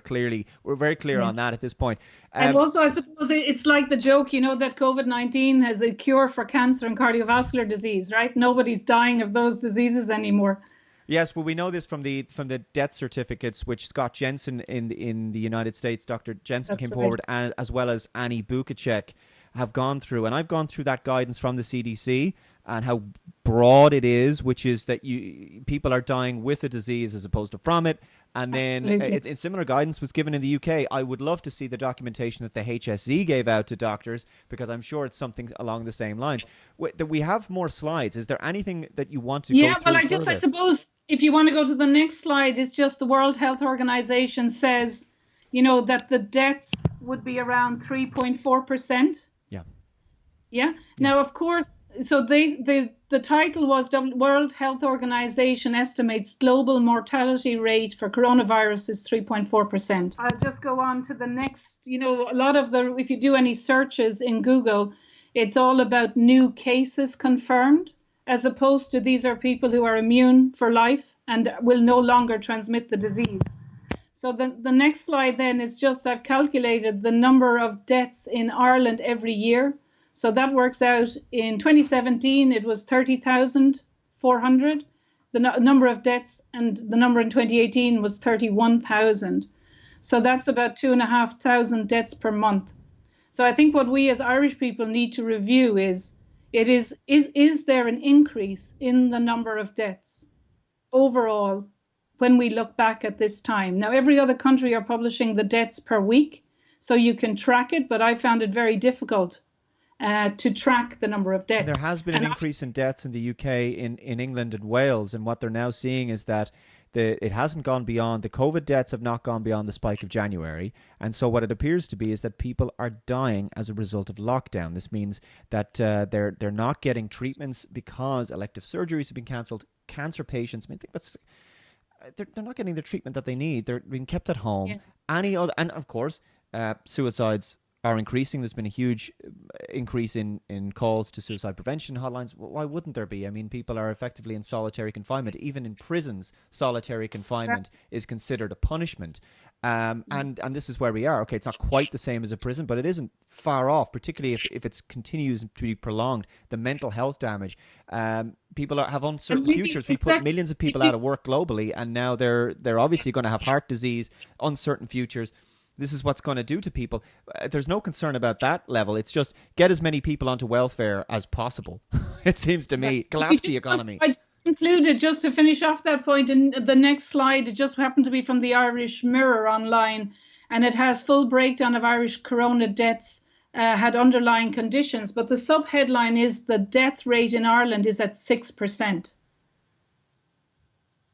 very clear on that at this point. And also, I suppose it's like the joke, that COVID-19 has a cure for cancer and cardiovascular disease, right? Nobody's dying of those diseases anymore. Yes, well, we know this from the death certificates, which Scott Jensen in the United States, Dr. Jensen came forward, and as well as Annie Bukacek have gone through, and I've gone through that guidance from the CDC and how broad it is, which is that people are dying with a disease as opposed to from it. And then similar guidance was given in the UK. I would love to see the documentation that the HSE gave out to doctors, because I'm sure it's something along the same lines. We have more slides. Is there anything that you want to go through further? I suppose if you want to go to the next slide, it's just the World Health Organization says, that the deaths would be around 3.4%. Yeah. Now, of course, so the title was World Health Organization estimates global mortality rate for coronavirus is 3.4%. I'll just go on to the next. A lot of if you do any searches in Google, it's all about new cases confirmed, as opposed to these are people who are immune for life and will no longer transmit the disease. So the next slide then is just I've calculated the number of deaths in Ireland every year. So that works out in 2017, it was 30,400, the number of deaths, and the number in 2018 was 31,000. So that's about 2,500 deaths per month. So I think what we as Irish people need to review is there an increase in the number of deaths overall when we look back at this time? Now, every other country are publishing the deaths per week, so you can track it, but I found it very difficult to track the number of deaths. There has been an increase in deaths in the UK, in England and Wales, and what they're now seeing is that it hasn't gone beyond, the COVID deaths have not gone beyond the spike of January, and so what it appears to be is that people are dying as a result of lockdown. This means that they're not getting treatments because elective surgeries have been cancelled. Cancer patients, they're not getting the treatment that they need. They're being kept at home. Yeah. And of course, suicides are increasing. There's been a huge increase in calls to suicide prevention hotlines. Why wouldn't there be? I mean, people are effectively in solitary confinement. Even in prisons, solitary confinement is considered a punishment. And this is where we are. Okay, it's not quite the same as a prison, but it isn't far off, particularly if it continues to be prolonged. The mental health damage. People have uncertain futures. We put millions of people out of work globally, and now they're obviously going to have heart disease, uncertain futures. This is what's going to do to people. There's no concern about that level. It's just get as many people onto welfare as possible. It seems to me. Collapse the economy. I included, just to finish off that point, in the next slide, it just happened to be from the Irish Mirror online, and it has full breakdown of Irish corona deaths had underlying conditions. But the sub-headline is the death rate in Ireland is at 6%.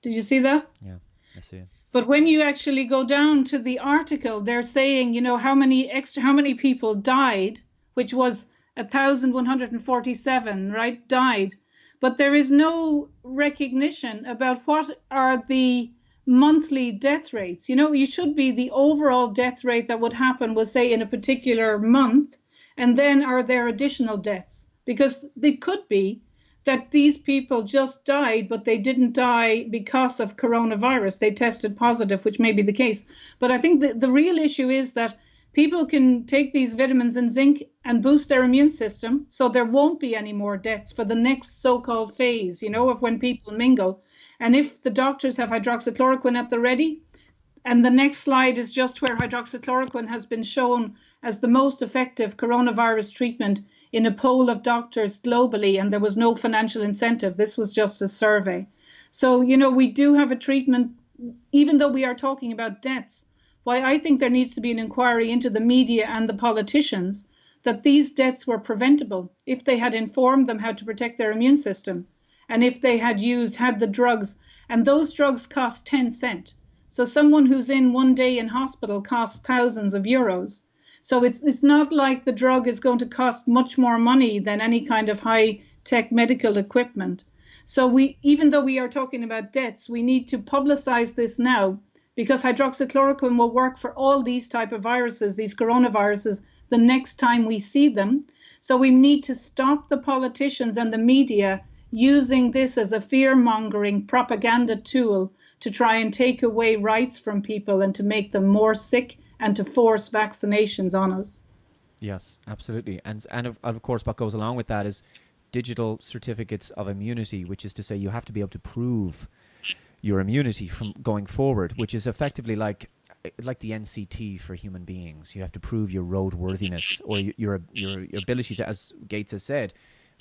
Did you see that? Yeah, I see it. But when you actually go down to the article, they're saying, how many people died, which was 1,147, right, died. But there is no recognition about what are the monthly death rates. You should be the overall death rate that would happen was, say, in a particular month, and then are there additional deaths? Because it could be that these people just died, but they didn't die because of coronavirus. They tested positive, which may be the case. But I think the real issue is that people can take these vitamins and zinc and boost their immune system, so there won't be any more deaths for the next so-called phase, of when people mingle. And if the doctors have hydroxychloroquine at the ready, and the next slide is just where hydroxychloroquine has been shown as the most effective coronavirus treatment in a poll of doctors globally, and there was no financial incentive. This was just a survey. So, we do have a treatment, even though we are talking about deaths. Why I think there needs to be an inquiry into the media and the politicians that these deaths were preventable if they had informed them how to protect their immune system, and if they had had the drugs, and those drugs cost 10 cents. So someone who's in one day in hospital costs thousands of euros. So it's not like the drug is going to cost much more money than any kind of high-tech medical equipment. So even though we are talking about deaths, we need to publicize this now, because hydroxychloroquine will work for all these type of viruses, these coronaviruses, the next time we see them. So we need to stop the politicians and the media using this as a fear-mongering propaganda tool to try and take away rights from people and to make them more sick and to force vaccinations on us. Yes, absolutely. And of course, what goes along with that is digital certificates of immunity, which is to say you have to be able to prove your immunity from going forward, which is effectively like the NCT for human beings. You have to prove your roadworthiness or your ability to, as Gates has said,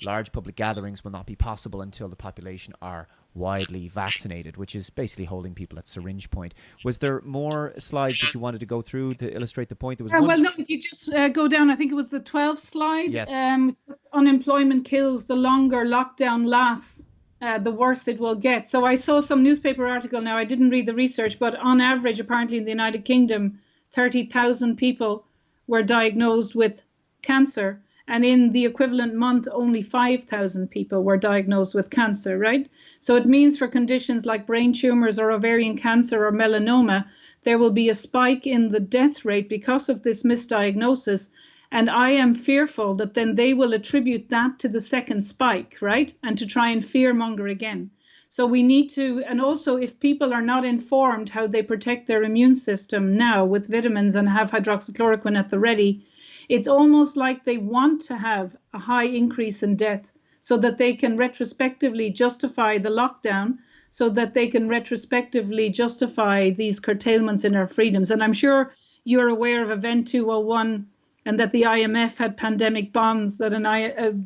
large public gatherings will not be possible until the population are widely vaccinated, which is basically holding people at syringe point. Was there more slides that you wanted to go through to illustrate the point? There was one. Well, no, if you just go down, I think it was the 12th slide. Yes. Unemployment kills. The longer lockdown lasts, the worse it will get. So I saw some newspaper article now. I didn't read the research, but on average, apparently in the United Kingdom, 30,000 people were diagnosed with cancer. And in the equivalent month, only 5,000 people were diagnosed with cancer, right? So it means for conditions like brain tumors or ovarian cancer or melanoma, there will be a spike in the death rate because of this misdiagnosis. And I am fearful that then they will attribute that to the second spike, right? And to try and fearmonger again. So we need to, and also if people are not informed how they protect their immune system now with vitamins and have hydroxychloroquine at the ready, it's almost like they want to have a high increase in death so that they can retrospectively justify the lockdown, so that they can retrospectively justify these curtailments in our freedoms. And I'm sure you're aware of Event 201 and that the IMF had pandemic bonds, that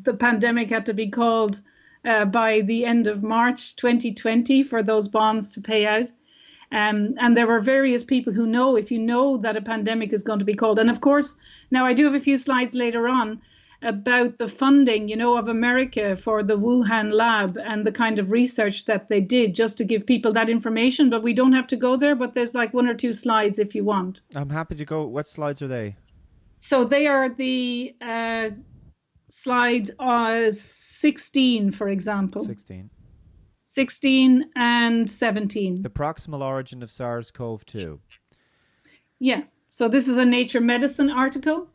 the pandemic had to be called by the end of March 2020 for those bonds to pay out. And there were various people who know, if you know that a pandemic is going to be called. And of course, now I do have a few slides later on about the funding, of America for the Wuhan lab and the kind of research that they did, just to give people that information. But we don't have to go there, but there's like one or two slides if you want. I'm happy to go. What slides are they? So they are the slide 16, for example. 16 and 17. The proximal origin of SARS-CoV-2. Yeah. So this is a Nature Medicine article.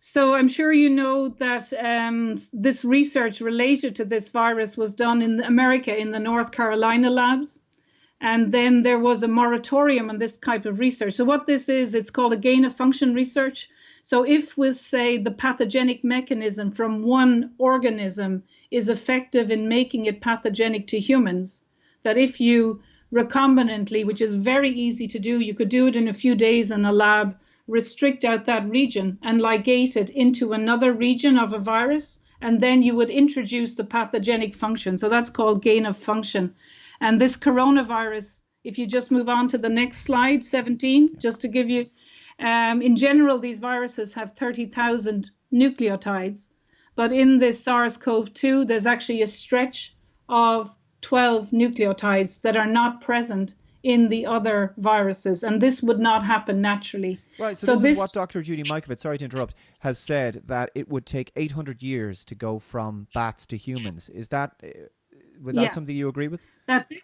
So I'm sure you know that this research related to this virus was done in America in the North Carolina labs. And then there was a moratorium on this type of research. So what this is, it's called a gain of function research. So if we say the pathogenic mechanism from one organism is effective in making it pathogenic to humans, that if you recombinantly, which is very easy to do, you could do it in a few days in a lab, restrict out that region and ligate it into another region of a virus, and then you would introduce the pathogenic function. So that's called gain of function. And this coronavirus, if you just move on to the next slide, 17, just to give you, in general, these viruses have 30,000 nucleotides. But in this SARS-CoV-2, there's actually a stretch of 12 nucleotides that are not present in the other viruses. And this would not happen naturally. Right, so this is what Dr. Judy Mikovits, sorry to interrupt, has said, that it would take 800 years to go from bats to humans. Is that, was that something you agree with? That's it.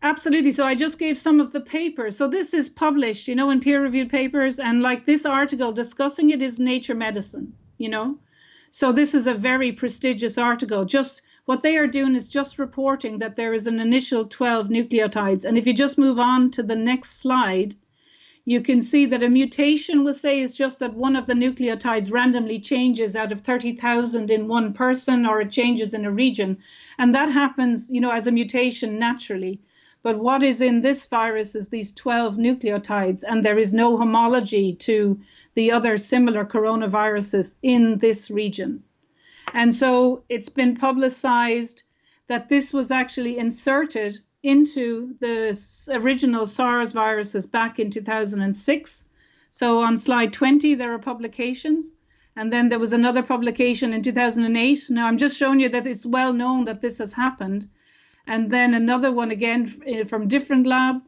Absolutely. So I just gave some of the papers. So this is published, in peer-reviewed papers. And like this article discussing it is Nature Medicine, So this is a very prestigious article. Just what they are doing is just reporting that there is an initial 12 nucleotides. And if you just move on to the next slide, you can see that a mutation, we'll say, is just that one of the nucleotides randomly changes out of 30,000 in one person, or it changes in a region. And that happens, as a mutation naturally. But what is in this virus is these 12 nucleotides, and there is no homology to the other similar coronaviruses in this region. And so it's been publicized that this was actually inserted into the original SARS viruses back in 2006. So on slide 20, there are publications. And then there was another publication in 2008. Now, I'm just showing you that it's well known that this has happened. And then another one again from different lab.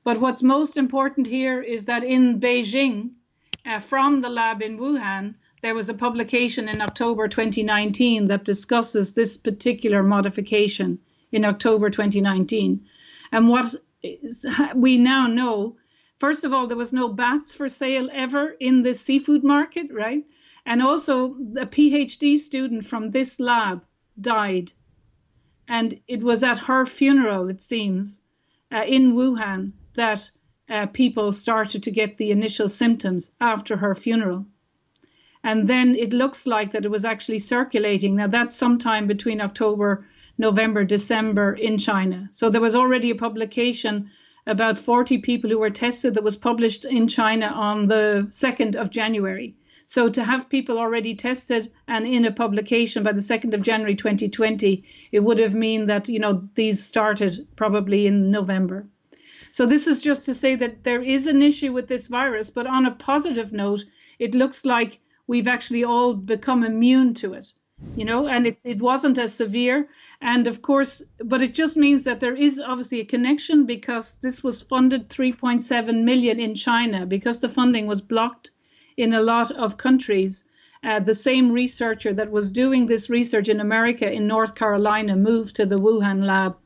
But what's most important here is that in Beijing, from the lab in Wuhan, there was a publication in October 2019 that discusses this particular modification in October 2019. And what we now know, first of all, there was no bats for sale ever in the seafood market, right? And also a PhD student from this lab died. And it was at her funeral, it seems, in Wuhan, that people started to get the initial symptoms after her funeral. And then it looks like that it was actually circulating. Now, that's sometime between October, November, December in China. So there was already a publication about 40 people who were tested that was published in China on the 2nd of January. So to have people already tested and in a publication by the 2nd of January 2020, it would have mean that, these started probably in November. So this is just to say that there is an issue with this virus, but on a positive note, it looks like we've actually all become immune to it, and it wasn't as severe. And of course, but it just means that there is obviously a connection, because this was funded 3.7 million in China, because the funding was blocked in a lot of countries. The same researcher that was doing this research in America, in North Carolina, moved to the Wuhan lab,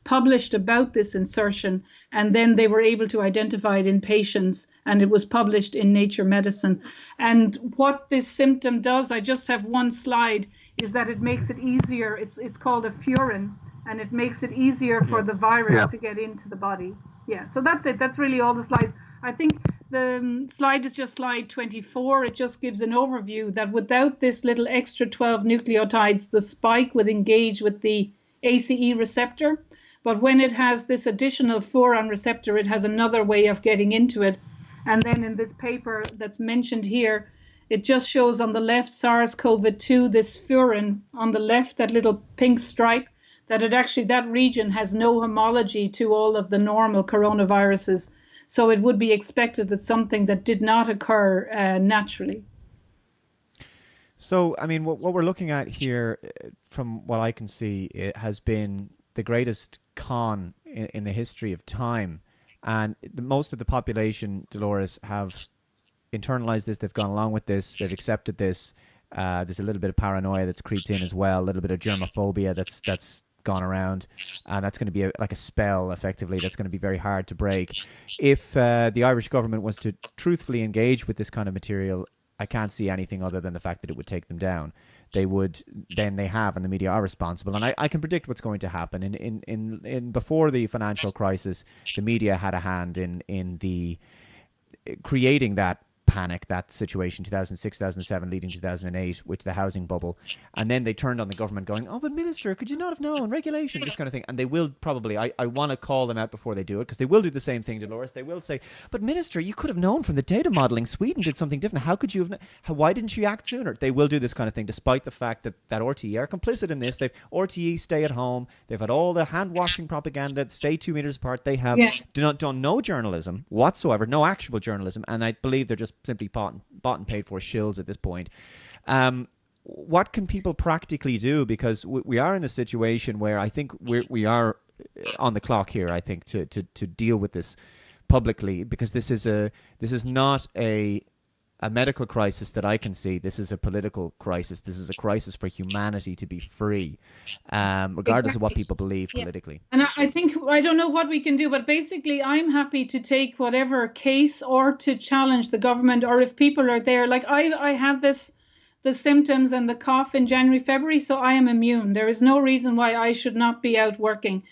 published about this insertion, and then they were able to identify it in patients, and it was published in Nature Medicine. And what this symptom does, I just have one slide, is that it makes it easier. It's called a furin, and it makes it easier for the virus to get into the body. Yeah, so that's it. That's really all the slides. I think the slide is just slide 24. It just gives an overview that without this little extra 12 nucleotides, the spike would engage with the ACE receptor. But when it has this additional furon receptor, it has another way of getting into it. And then in this paper that's mentioned here, it just shows on the left SARS-CoV-2, this furin on the left, that little pink stripe, that that region has no homology to all of the normal coronaviruses. So it would be expected that something that did not occur naturally. So, I mean, what we're looking at here, from what I can see, it has been the greatest con in the history of time. And most of the population, Dolores, have internalized this. They've gone along with this. They've accepted this. There's a little bit of paranoia that's creeped in as well, a little bit of germophobia that's gone around, and that's going to be like a spell, effectively, that's going to be very hard to break. If the Irish government was to truthfully engage with this kind of material, I can't see anything other than the fact that it would take them down. They would, then they have, and the media are responsible. And I can predict what's going to happen. In before the financial crisis, the media had a hand in the creating that panic, that situation, 2006, 2007, leading 2008, with the housing bubble. And then they turned on the government going, oh, but Minister, could you not have known? Regulation, this kind of thing. And they will probably, I want to call them out before they do it, because they will do the same thing, Dolores. They will say, but Minister, you could have known from the data modelling. Sweden did something different. How could you have, why didn't you act sooner? They will do this kind of thing, despite the fact that RTE are complicit in this. They've RTE, stay at home. They've had all the hand-washing propaganda, stay 2 meters apart. They have done no journalism whatsoever, no actual journalism. And I believe they're just simply bought and paid for shills at this point. What can people practically do? Because we are in a situation where I think we are on the clock here, I think, to deal with this publicly, because this is not a medical crisis that I can see. This is a political crisis. This is a crisis for humanity to be free, regardless of what people believe politically. And I think, I don't know what we can do, but basically I'm happy to take whatever case or to challenge the government, or if people are there. Like I had the symptoms and the cough in January, February, so I am immune. There is no reason why I should not be out working.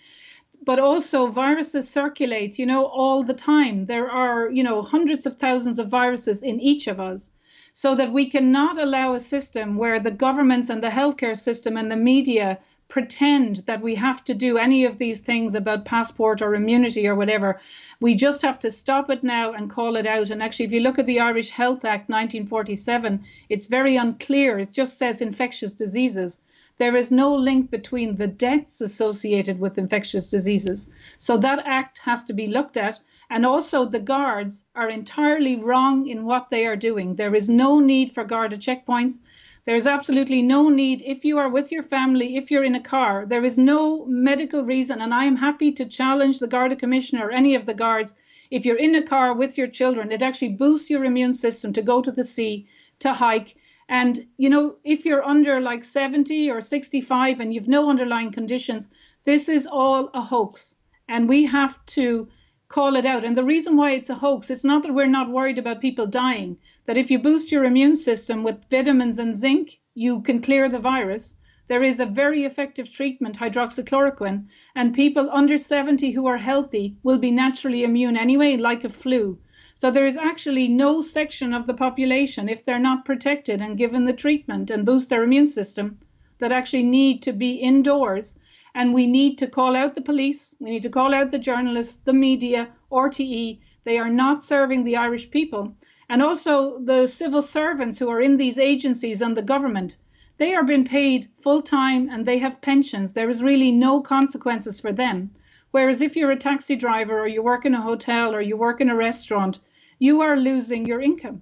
But also viruses circulate, all the time. There are, hundreds of thousands of viruses in each of us, so that we cannot allow a system where the governments and the healthcare system and the media pretend that we have to do any of these things about passport or immunity or whatever. We just have to stop it now and call it out. And actually, if you look at the Irish Health Act 1947, it's very unclear. It just says infectious diseases. There is no link between the deaths associated with infectious diseases. So that act has to be looked at. And also the guards are entirely wrong in what they are doing. There is no need for guarded checkpoints. There's absolutely no need. If you are with your family, if you're in a car, there is no medical reason. And I am happy to challenge the Garda Commissioner or any of the guards. If you're in a car with your children, it actually boosts your immune system to go to the sea, to hike. And, if you're under like 70 or 65 and you've no underlying conditions, this is all a hoax. And we have to call it out. And the reason why it's a hoax, it's not that we're not worried about people dying, that if you boost your immune system with vitamins and zinc, you can clear the virus. there is a very effective treatment, hydroxychloroquine, and people under 70 who are healthy will be naturally immune anyway, like a flu. So there is actually no section of the population, if they're not protected and given the treatment and boost their immune system, that actually need to be indoors. And we need to call out the police, we need to call out the journalists, the media, RTE. They are not serving the Irish people. And also the civil servants who are in these agencies and the government, they are being paid full time and they have pensions. There is really no consequences for them. Whereas if you're a taxi driver or you work in a hotel or you work in a restaurant, you are losing your income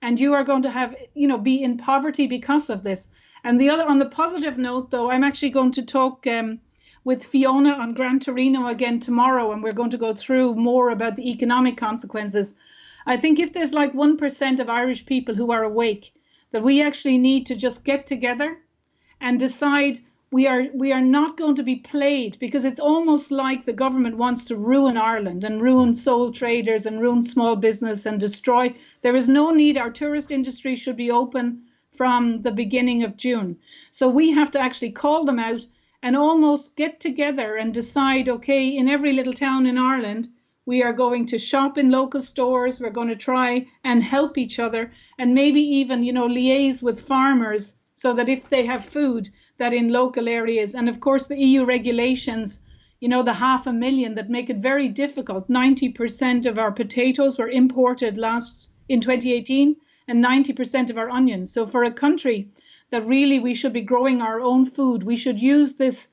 and you are going to have, be in poverty because of this. And on the positive note, though, I'm actually going to talk with Fiona on Gran Torino again tomorrow, and we're going to go through more about the economic consequences. I think if there's like 1% of Irish people who are awake, that we actually need to just get together and decide we are not going to be played, because it's almost like the government wants to ruin Ireland and ruin sole traders and ruin small business and destroy. There is no need. Our tourist industry should be open from the beginning of June. So we have to actually call them out and almost get together and decide, okay, in every little town in Ireland, we are going to shop in local stores. We're going to try and help each other and maybe even, liaise with farmers so that if they have food, that in local areas. And of course, the EU regulations, the 500,000 that make it very difficult. 90% of our potatoes were imported in 2018 and 90% of our onions. So for a country that really we should be growing our own food, we should use this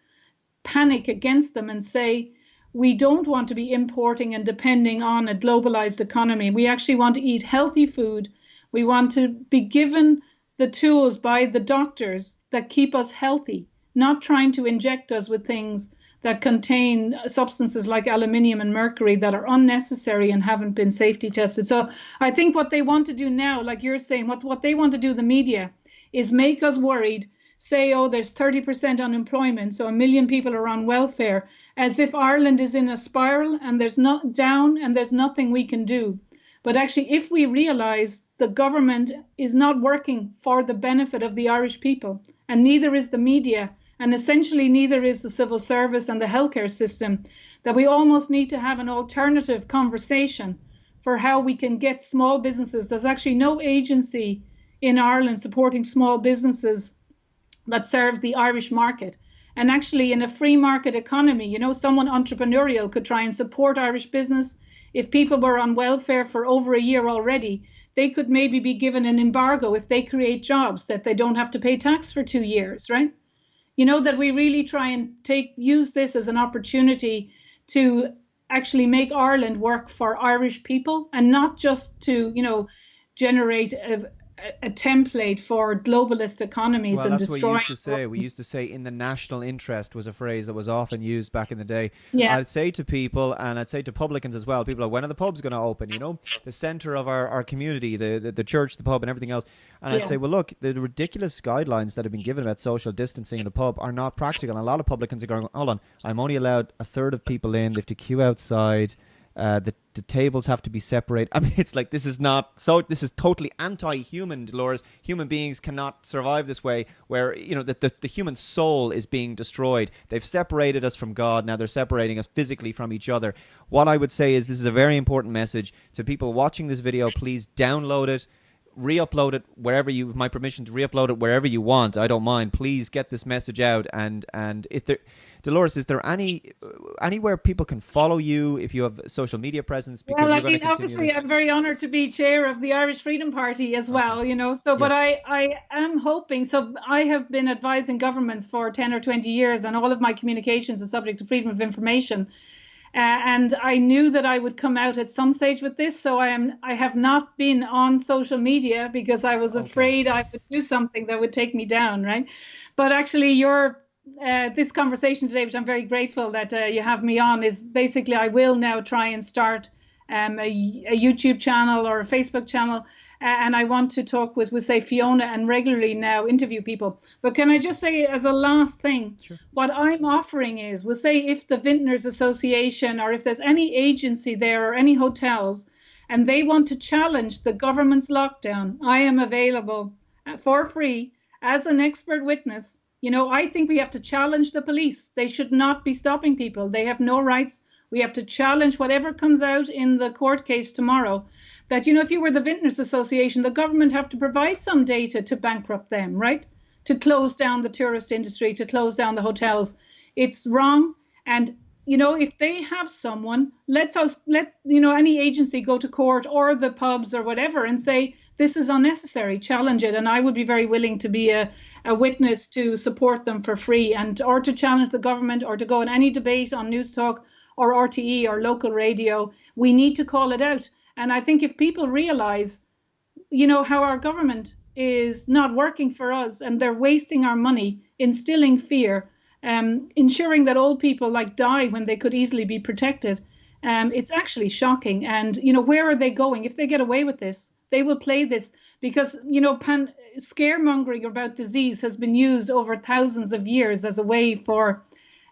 panic against them and say, we don't want to be importing and depending on a globalized economy. We actually want to eat healthy food. We want to be given the tools by the doctors that keep us healthy, not trying to inject us with things that contain substances like aluminium and mercury that are unnecessary and haven't been safety tested. So I think what they want to do now, like you're saying, what they want to do, the media, is make us worried, say, oh, there's 30% unemployment, so 1 million people are on welfare, as if Ireland is in a spiral and there's not down and there's nothing we can do. But actually, if we realize the government is not working for the benefit of the Irish people, and neither is the media, and essentially neither is the civil service and the healthcare system, that we almost need to have an alternative conversation for how we can get small businesses. There's actually no agency in Ireland supporting small businesses that serve the Irish market. And actually, in a free market economy, someone entrepreneurial could try and support Irish business. If people were on welfare for over a year already, they could maybe be given an embargo if they create jobs, that they don't have to pay tax for 2 years, right? That we really try and use this as an opportunity to actually make Ireland work for Irish people and not just to, generate a template for globalist economies. Well, and that's destroy. what we used to say. We used to say in the national interest was a phrase that was often used back in the day. Yeah. I'd say to people, and I'd say to publicans as well, people are, when are the pubs going to open? The centre of our community, the church, the pub and everything else. And I'd say, well, look, the ridiculous guidelines that have been given about social distancing in the pub are not practical. And a lot of publicans are going, hold on, I'm only allowed a third of people in. They have to queue outside. The tables have to be separated. I mean, it's like, this is totally anti-human, Dolores. Human beings cannot survive this way, where, the human soul is being destroyed. They've separated us from God. Now they're separating us physically from each other. What I would say is this is a very important message to people watching this video. Please download it, re-upload it wherever you have my permission to re-upload it wherever you want. I don't mind. Please get this message out. And if there, Dolores, is there anywhere people can follow you if you have social media presence? Because well, you're going to obviously, this. I'm very honoured to be chair of the Irish Freedom Party as well. So, yes. But I am hoping. So, I have been advising governments for 10 or 20 years, and all of my communications are subject to freedom of information. And I knew that I would come out at some stage with this, so I have not been on social media because I was afraid I would do something that would take me down, right? But actually, this conversation today, which I'm very grateful that you have me on, is basically I will now try and start a YouTube channel or a Facebook channel, and I want to talk with say Fiona and regularly now interview people. But can I just say as a last thing, sure. What I'm offering is, we'll say if the Vintners Association or if there's any agency there or any hotels and they want to challenge the government's lockdown, I am available for free as an expert witness You know, I think we have to challenge the police. They should not be stopping people. They have no rights. We have to challenge whatever comes out in the court case tomorrow. That, you know, if you were the Vintners Association, the government have to provide some data to bankrupt them, right? To close down the tourist industry, to close down the hotels. It's wrong. And, you know, if they have someone, let you know, any agency go to court, or the pubs or whatever, and say, this is unnecessary, challenge it. And I would be very willing to be a witness to support them for free, and or to challenge the government, or to go in any debate on News Talk or RTE or local radio. We need to call it out. And I think if people realize, you know, how our government is not working for us, and they're wasting our money, instilling fear, ensuring that old people like die when they could easily be protected, it's actually shocking. And, you know, where are they going? If they get away with this, they will play this, because, you know, scaremongering about disease has been used over thousands of years as a way for,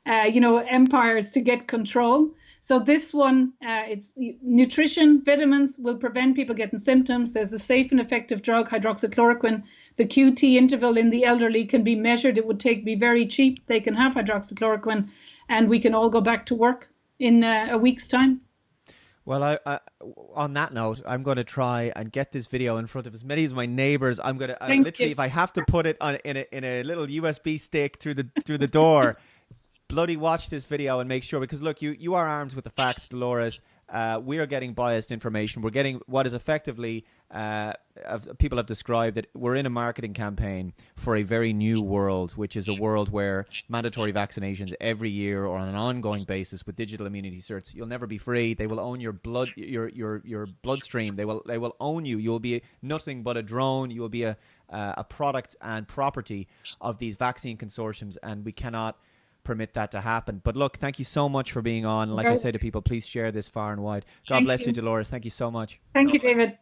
you know, empires to get control. So this one, it's nutrition, vitamins will prevent people getting symptoms. There's a safe and effective drug, hydroxychloroquine. The QT interval in the elderly can be measured. It would be very cheap. They can have hydroxychloroquine, and we can all go back to work in a week's time. Well, on that note, I'm going to try and get this video in front of as many of my neighbors. I'm going to literally, if I have to put it on in a little USB stick through the door, bloody watch this video and make sure, because look, you are armed with the facts, Dolores. We are getting biased information. We're getting what is effectively, people have described that we're in a marketing campaign for a very new world, which is a world where mandatory vaccinations every year or on an ongoing basis with digital immunity certs. You'll never be free. They will own your blood, your bloodstream. They will own you. You'll be nothing but a drone. You will be a product and property of these vaccine consortiums, and we cannot permit that to happen. But look, thank you so much for being on. Like I say to people, please share this far and wide. God bless you, Dolores. Thank you so much. Thank you, David.